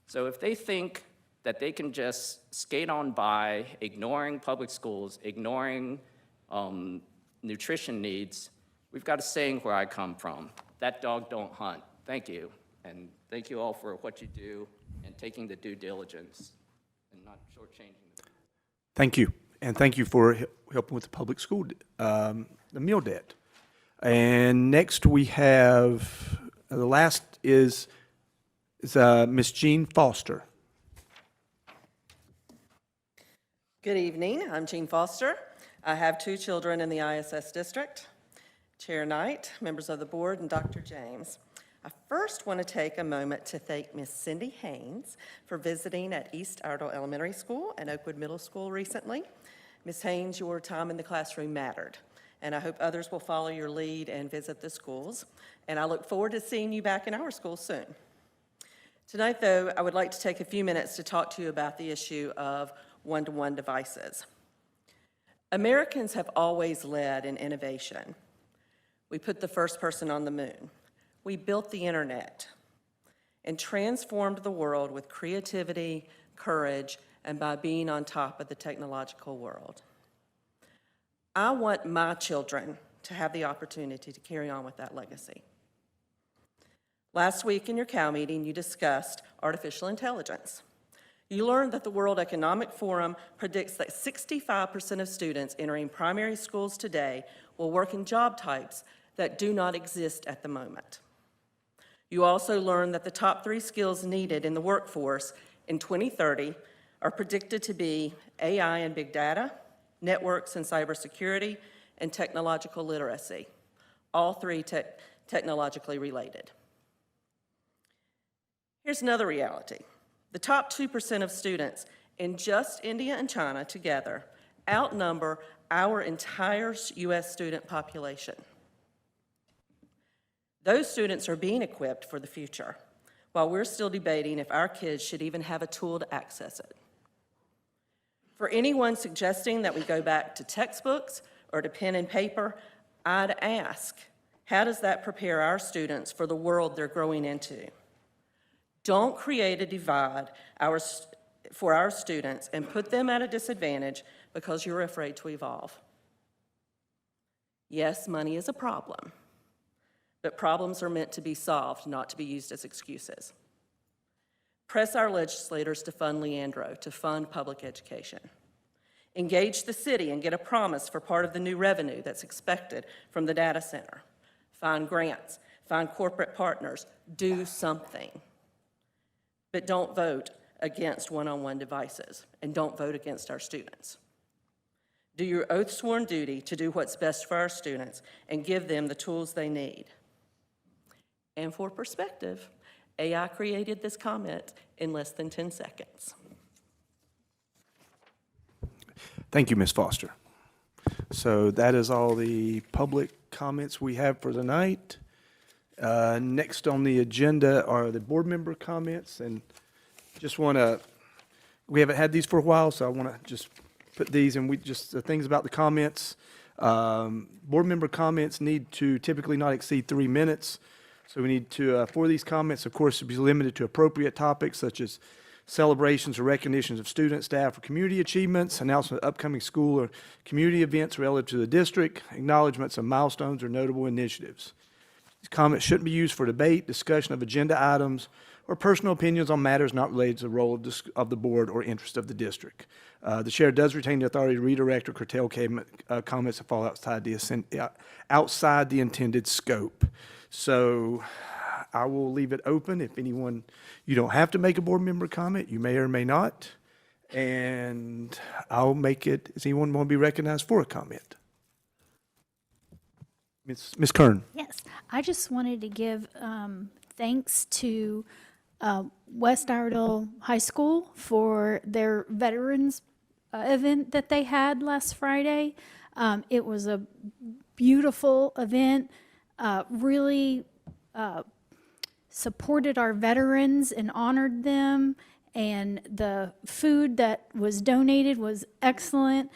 So if they think that they can just skate on by ignoring public schools, ignoring nutrition needs, we've got a saying where I come from, that dog don't hunt. Thank you, and thank you all for what you do and taking the due diligence and not shortchanging them. Thank you, and thank you for helping with the public school, the meal debt. And next we have, the last is Ms. Jean Foster. Good evening, I'm Jean Foster. I have 2 children in the ISS district. Chair Knight, members of the board, and Dr. James. I first want to take a moment to thank Ms. Cindy Haynes for visiting at East Iredell Elementary School and Oakwood Middle School recently. Ms. Haynes, your time in the classroom mattered, and I hope others will follow your lead and visit the schools. And I look forward to seeing you back in our school soon. Tonight, though, I would like to take a few minutes to talk to you about the issue of one-to-one devices. Americans have always led in innovation. We put the first person on the moon. We built the internet and transformed the world with creativity, courage, and by being on top of the technological world. I want my children to have the opportunity to carry on with that legacy. Last week in your COW meeting, you discussed artificial intelligence. You learned that the World Economic Forum predicts that 65% of students entering primary schools today will work in job types that do not exist at the moment. You also learned that the top 3 skills needed in the workforce in 2030 are predicted to be AI and big data, networks and cybersecurity, and technological literacy, all 3 technologically related. Here's another reality. The top 2% of students in just India and China together outnumber our entire U.S. student population. Those students are being equipped for the future, while we're still debating if our kids should even have a tool to access it. For anyone suggesting that we go back to textbooks or to pen and paper, I'd ask, how does that prepare our students for the world they're growing into? Don't create a divide for our students and put them at a disadvantage because you're afraid to evolve. Yes, money is a problem, but problems are meant to be solved, not to be used as excuses. Press our legislators to fund Leandro, to fund public education. Engage the city and get a promise for part of the new revenue that's expected from the data center. Find grants, find corporate partners, do something. But don't vote against one-on-one devices, and don't vote against our students. Do your oath-sworn duty to do what's best for our students and give them the tools they need. And for perspective, AI created this comment in less than 10 seconds. Thank you, Ms. Foster. So that is all the public comments we have for tonight. Next on the agenda are the board member comments, and just want to, we haven't had these for a while, so I want to just put these, and the things about the comments. Board member comments need to typically not exceed 3 minutes. So we need to, for these comments, of course, to be limited to appropriate topics such as celebrations or recognitions of student, staff, or community achievements, announcement of upcoming school or community events relative to the district, acknowledgments of milestones or notable initiatives. These comments shouldn't be used for debate, discussion of agenda items, or personal opinions on matters not related to the role of the board or interest of the district. The chair does retain the authority to redirect or curtail comments that fall outside the intended scope. So I will leave it open. If anyone, you don't have to make a board member comment. You may or may not. And I'll make it, does anyone want to be recognized for a comment? Ms. Kern. Yes, I just wanted to give thanks to West Iredell High School for their veterans event that they had last Friday. It was a beautiful event, really supported our veterans and honored them, and the food that was donated was excellent.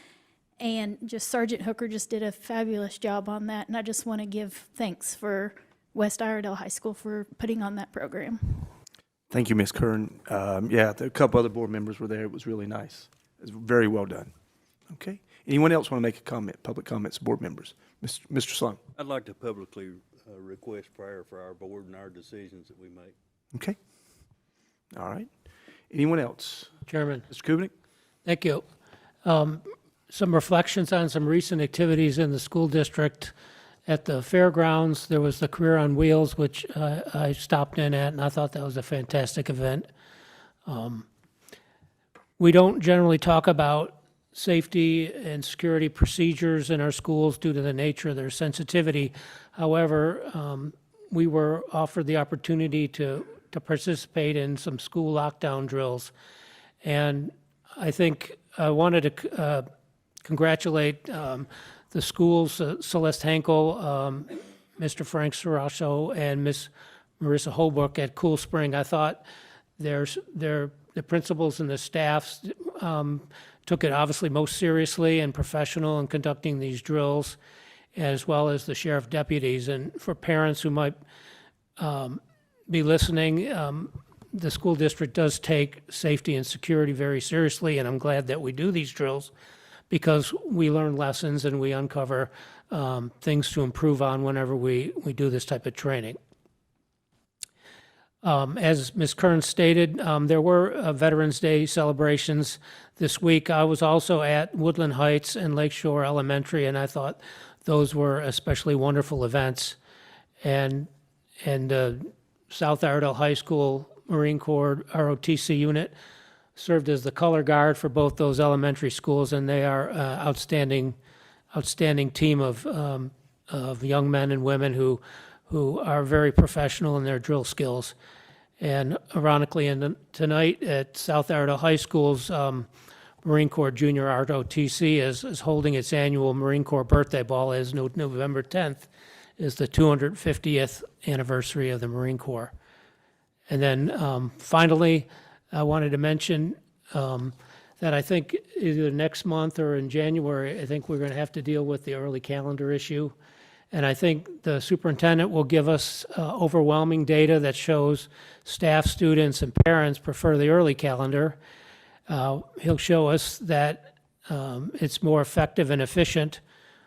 And just Sergeant Hooker just did a fabulous job on that. And I just want to give thanks for West Iredell High School for putting on that program. Thank you, Ms. Kern. Yeah, a couple other board members were there. It was really nice. It was very well done. Okay. Anyone else want to make a comment, public comments, board members? Mr. Sloan. I'd like to publicly request prayer for our board and our decisions that we make. Okay. All right. Anyone else? Chairman. Mr. Kubnik? Thank you. Some reflections on some recent activities in the school district. At the fairgrounds, there was the Career on Wheels, which I stopped in at, and I thought that was a fantastic event. We don't generally talk about safety and security procedures in our schools due to the nature of their sensitivity. However, we were offered the opportunity to participate in some school lockdown drills. And I think I wanted to congratulate the schools, Celeste Henkel, Mr. Frank Saracho, and Miss Marissa Holbrook at Cool Spring. I thought the principals and the staffs took it obviously most seriously and professional in conducting these drills, as well as the sheriff deputies. And for parents who might be listening, the school district does take safety and security very seriously, and I'm glad that we do these drills because we learn lessons and we uncover things to improve on whenever we do this type of training. As Ms. Kern stated, there were Veterans Day celebrations this week. I was also at Woodland Heights and Lakeshore Elementary, and I thought those were especially wonderful events. And South Iredell High School Marine Corps ROTC unit served as the color guard for both those elementary schools, and they are outstanding team of young men and women who are very professional in their drill skills. And ironically, tonight at South Iredell High School's Marine Corps Junior ROTC is holding its annual Marine Corps birthday ball, as November 10th is the 250th anniversary of the Marine Corps. And then finally, I wanted to mention that I think either next month or in January, I think we're going to have to deal with the early calendar issue. And I think the superintendent will give us overwhelming data that shows staff, students, and parents prefer the early calendar. He'll show us that it's more effective and efficient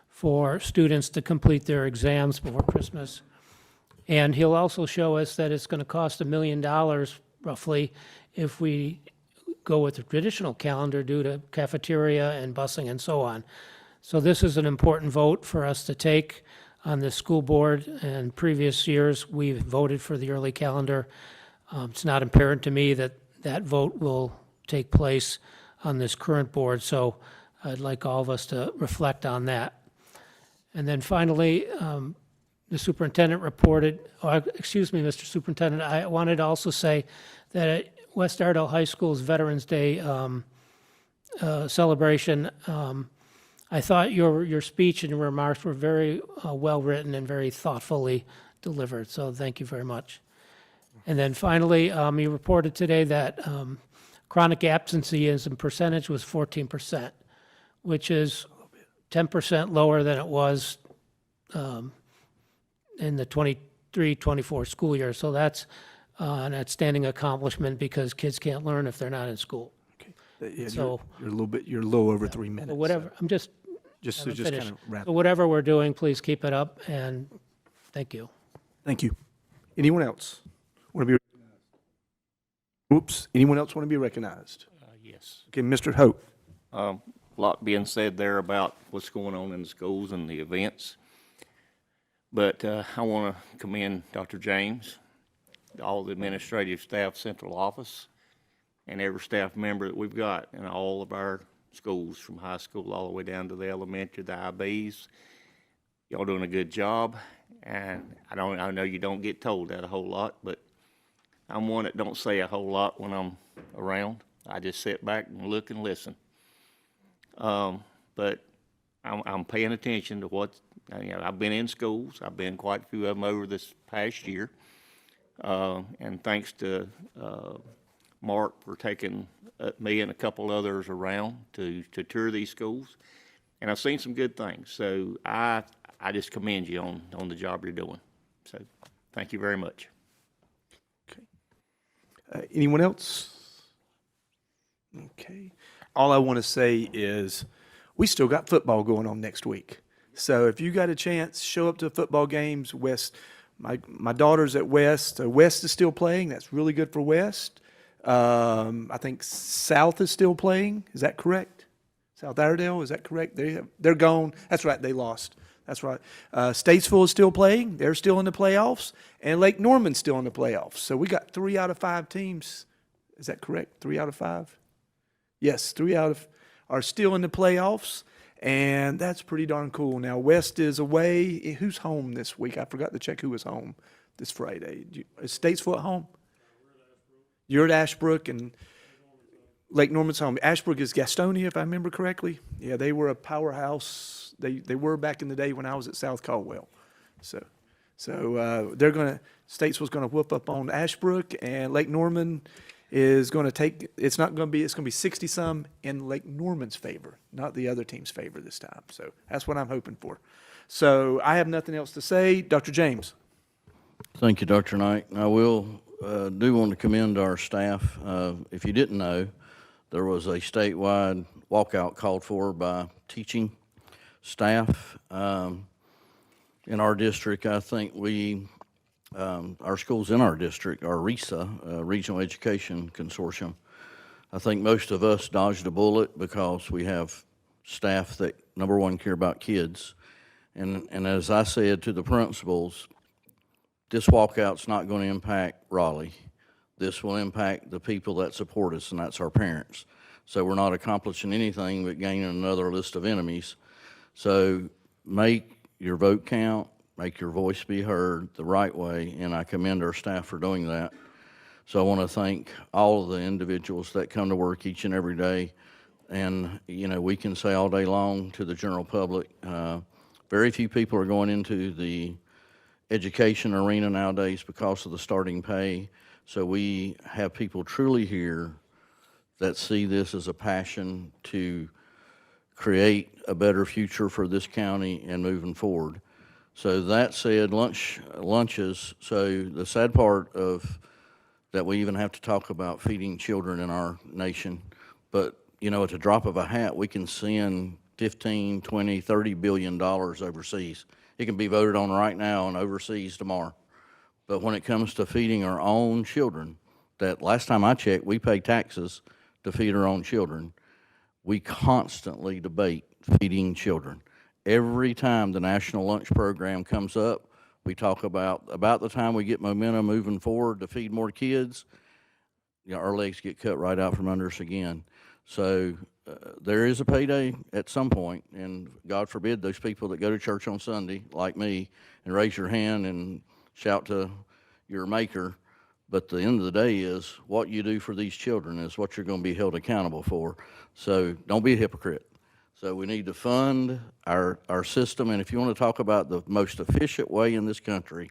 for students to complete their exams before Christmas. And he'll also show us that it's going to cost $1 million roughly if we go with the traditional calendar due to cafeteria and busing and so on. So this is an important vote for us to take on the school board. And previous years, we've voted for the early calendar. It's not apparent to me that that vote will take place on this current board, so I'd like all of us to reflect on that. And then finally, the superintendent reported, excuse me, Mr. Superintendent, I wanted to also say that at West Iredell High School's Veterans Day celebration, I thought your speech and your remarks were very well written and very thoughtfully delivered, so thank you very much. And then finally, you reported today that chronic absenteeism percentage was 14%, which is 10% lower than it was in the 23-24 school year. So that's an outstanding accomplishment because kids can't learn if they're not in school. Yeah, So- you're a little over 3 minutes. But whatever, I'm just Just haven't kind finished. of wrap. So whatever we're doing, please keep it up, and thank you. Thank you. Anyone else want to be? Oops. Anyone else want to be recognized? Yes. Okay, Mr. Hope. A lot being said there about what's going on in the schools and the events. But I want to commend Dr. James all the administrative staff, central office, and every staff member that we've got in all of our schools, from high school all the way down to the elementary, the IBs. Y'all doing a good job, and I know you don't get told that a whole lot, but I'm one that don't say a whole lot when I'm around. I just sit back and look and listen. But I'm paying attention to what, I've been in schools. I've been quite a few of them over this past year. And thanks to Mark for taking me and a couple others around to tour these schools. And I've seen some good things. So I just commend you on the job you're doing. So thank you very much. Anyone else? Okay. All I want to say is we still got football going on next week. So if you got a chance, show up to football games. West, my daughter's at West. West is still playing. That's really good for West. I think South is still playing. Is that correct? South Iredell, is that correct? They're gone. That's right. They lost. That's right. Statesville is still playing. They're still in the playoffs. And Lake Norman's still in the playoffs. So we got 3 out of 5 teams. Is that correct? 3 out of 5? Yes, 3 out of are still in the playoffs. And that's pretty darn cool. Now, West is away. Who's home this week? I forgot to check who was home this Friday. Is Statesville at home? You're at Ashbrook, and Lake Norman's home. Ashbrook is Gastonia, if I remember correctly. Yeah, they were a powerhouse. They were back in the day when I was at South Caldwell. So they're gonna Statesville's gonna whoop up on Ashbrook, and Lake Norman is going to take. It's going to be 60-some in Lake Norman's favor, not the other team's favor this time. So that's what I'm hoping for. So I have nothing else to say. Dr. James. Thank you, Dr. Knight. I will do want to commend our staff. If you didn't know, there was a statewide walkout called for by teaching staff. In our district, I think our schools in our district, our RESA, Regional Education Consortium, I think most of us dodged a bullet because we have staff that, number one, care about kids. And as I said to the principals, this walkout's not going to impact Raleigh. This will impact the people that support us, and that's our parents. So we're not accomplishing anything but gaining another list of enemies. So make your vote count, make your voice be heard the right way, and I commend our staff for doing that. So I want to thank all of the individuals that come to work each and every day. And, we can say all day long to the general public, very few people are going into the education arena nowadays because of the starting pay. So we have people truly here that see this as a passion to create a better future for this county and moving forward. So that said, lunches, so the sad part of that we even have to talk about feeding children in our nation, but at the drop of a hat, we can send 15, 20, 30 billion dollars overseas. It can be voted on right now and overseas tomorrow. But when it comes to feeding our own children, that last time I checked, we pay taxes to feed our own children. We constantly debate feeding children. Every time the National Lunch Program comes up, we talk about the time we get momentum moving forward to feed more kids, our legs get cut right out from under us again. So there is a payday at some point, and God forbid those people that go to church on Sunday, like me, and raise your hand and shout to your maker. But the end of the day is what you do for these children is what you're going to be held accountable for. So don't be a hypocrite. So we need to fund our system, and if you want to talk about the most efficient way in this country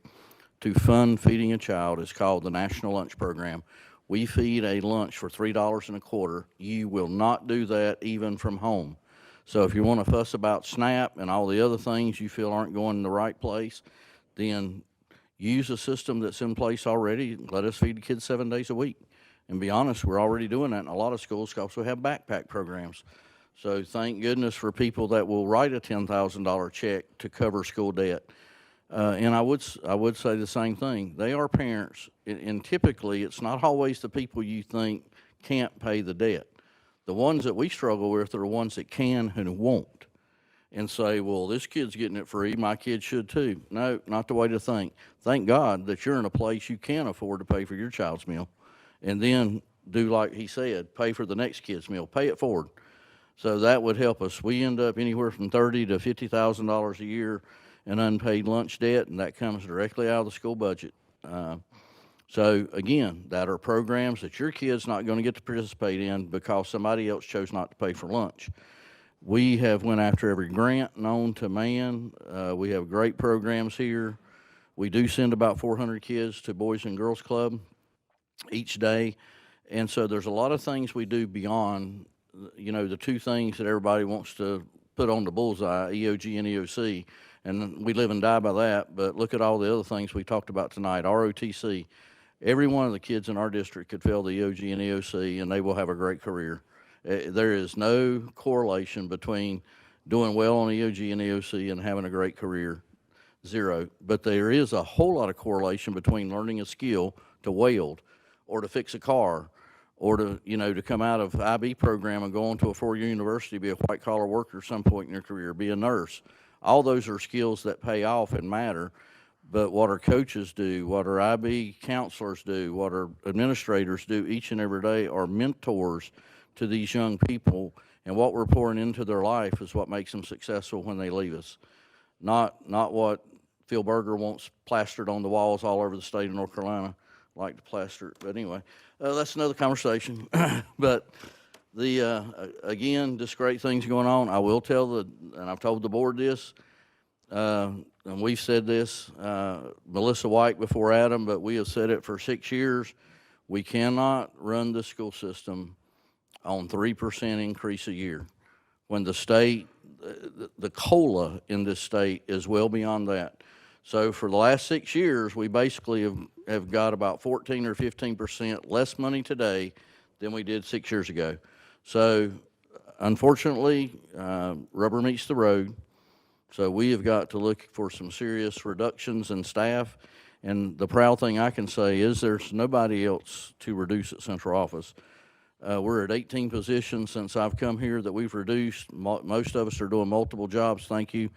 to fund feeding a child, it's called the National Lunch Program. We feed a lunch for $3.25. You will not do that even from home. So if you want to fuss about SNAP and all the other things you feel aren't going in the right place, then use a system that's in place already. Let us feed the kids 7 days a week. And be honest, we're already doing that in a lot of schools because we have backpack programs. So thank goodness for people that will write a $10,000 check to cover school debt. And I would say the same thing. They are parents, and typically it's not always the people you think can't pay the debt. The ones that we struggle with are the ones that can and won't. and say, well, this kid's getting it free, my kid should too. No, not the way to think. Thank God that you're in a place you can afford to pay for your child's meal, and then do like he said, pay for the next kid's meal, pay it forward. So that would help us. We end up anywhere from $30,000 to $50,000 a year in unpaid lunch debt, and that comes directly out of the school budget. So again, that are programs that your kid's not going to get to participate in because somebody else chose not to pay for lunch. We have went after every grant known to man. We have great programs here. We do send about 400 kids to Boys and Girls Club each day. And so there's a lot of things we do beyond, you know, the two things that everybody wants to put on the bullseye, EOG and EOC. And we live and die by that. But look at all the other things we talked about tonight, ROTC. Every one of the kids in our district could fail the EOG and EOC, and they will have a great career. There is no correlation between doing well on EOG and EOC and having a great career, zero. But there is a whole lot of correlation between learning a skill to weld or to fix a car or to, you know, to come out of IB program and go on to a four-year university, be a white-collar worker at some point in your career, be a nurse. All those are skills that pay off and matter. But what our coaches do, what our IB counselors do, what our administrators do each and every day are mentors to these young people, and what we're pouring into their life is what makes them successful when they leave us. Not what Phil Berger wants plastered on the walls all over the state of North Carolina, like to plaster it. But anyway, that's another conversation. But again, just great things going on. I will tell and I've told the board this, and we've said this, Melissa White before Adam, but we have said it for 6 years. We cannot run the school system on 3% increase a year when the state, the COLA in this state is well beyond that. So for the last 6 years, we basically have got about 14 or 15% less money today than we did 6 years ago. So unfortunately, rubber meets the road. So we have got to look for some serious reductions in staff. And the proud thing I can say is there's nobody else to reduce at central office. We're at 18 positions since I've come here that we've reduced. Most of us are doing multiple jobs. Thank you,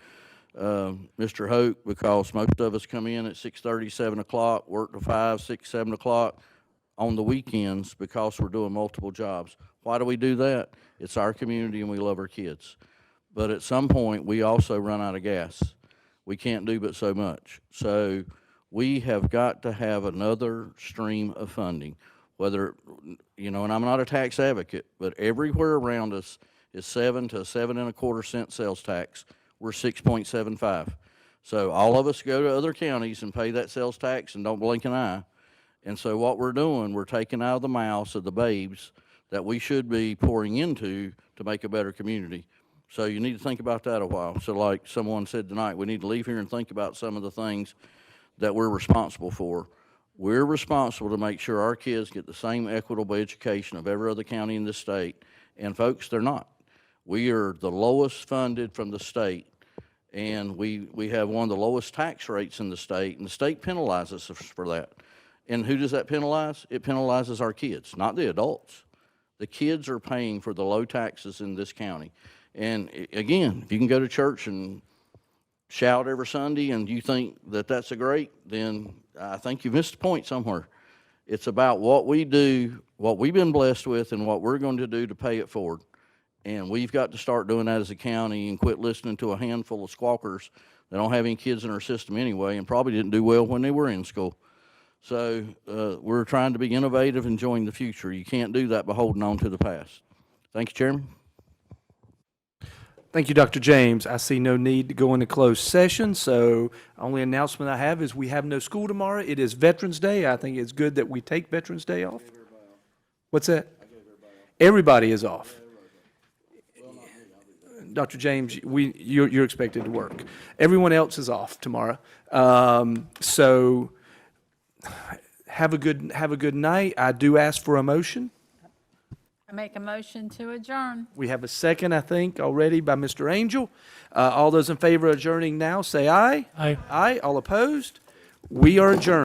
Mr. Hoke, because most of us come in at 6:30, 7 o'clock, work to 5, 6, 7 o'clock on the weekends because we're doing multiple jobs. Why do we do that? It's our community and we love our kids. But at some point, we also run out of gas. We can't do but so much. So we have got to have another stream of funding, whether, you know, and I'm not a tax advocate, but everywhere around us is 7 to 7.25 cent sales tax. We're 6.75. So all of us go to other counties and pay that sales tax and don't blink an eye. And so what we're doing, we're taking out of the mouths of the babes that we should be pouring into to make a better community. So you need to think about that a while. So like someone said tonight, we need to leave here and think about some of the things that we're responsible for. We're responsible to make sure our kids get the same equitable education of every other county in the state. And folks, they're not. We are the lowest funded from the state, and we have one of the lowest tax rates in the state, and the state penalizes us for that. And who does that penalize? It penalizes our kids, not the adults. The kids are paying for the low taxes in this county. And again, if you can go to church and shout every Sunday and you think that that's a great, then I think you've missed the point somewhere. It's about what we do, what we've been blessed with, and what we're going to do to pay it forward. And we've got to start doing that as a county and quit listening to a handful of squawkers that don't have any kids in our system anyway and probably didn't do well when they were in school. So we're trying to be innovative and join the future. You can't do that by holding on to the past. Thank you, Chairman. Thank you, Dr. James. I see no need to go into closed session, so only announcement I have is we have no school tomorrow. It is Veterans Day. I think it's good that we take Veterans Day off. What's that? Everybody is off. Dr. James, you're expected to work. Everyone else is off tomorrow. So have a good night. I do ask for a motion. I make a motion to adjourn. We have a second, I think, already by Mr. Angel. All those in favor of adjourning now, say aye. Aye. Aye. All opposed? We are adjourned.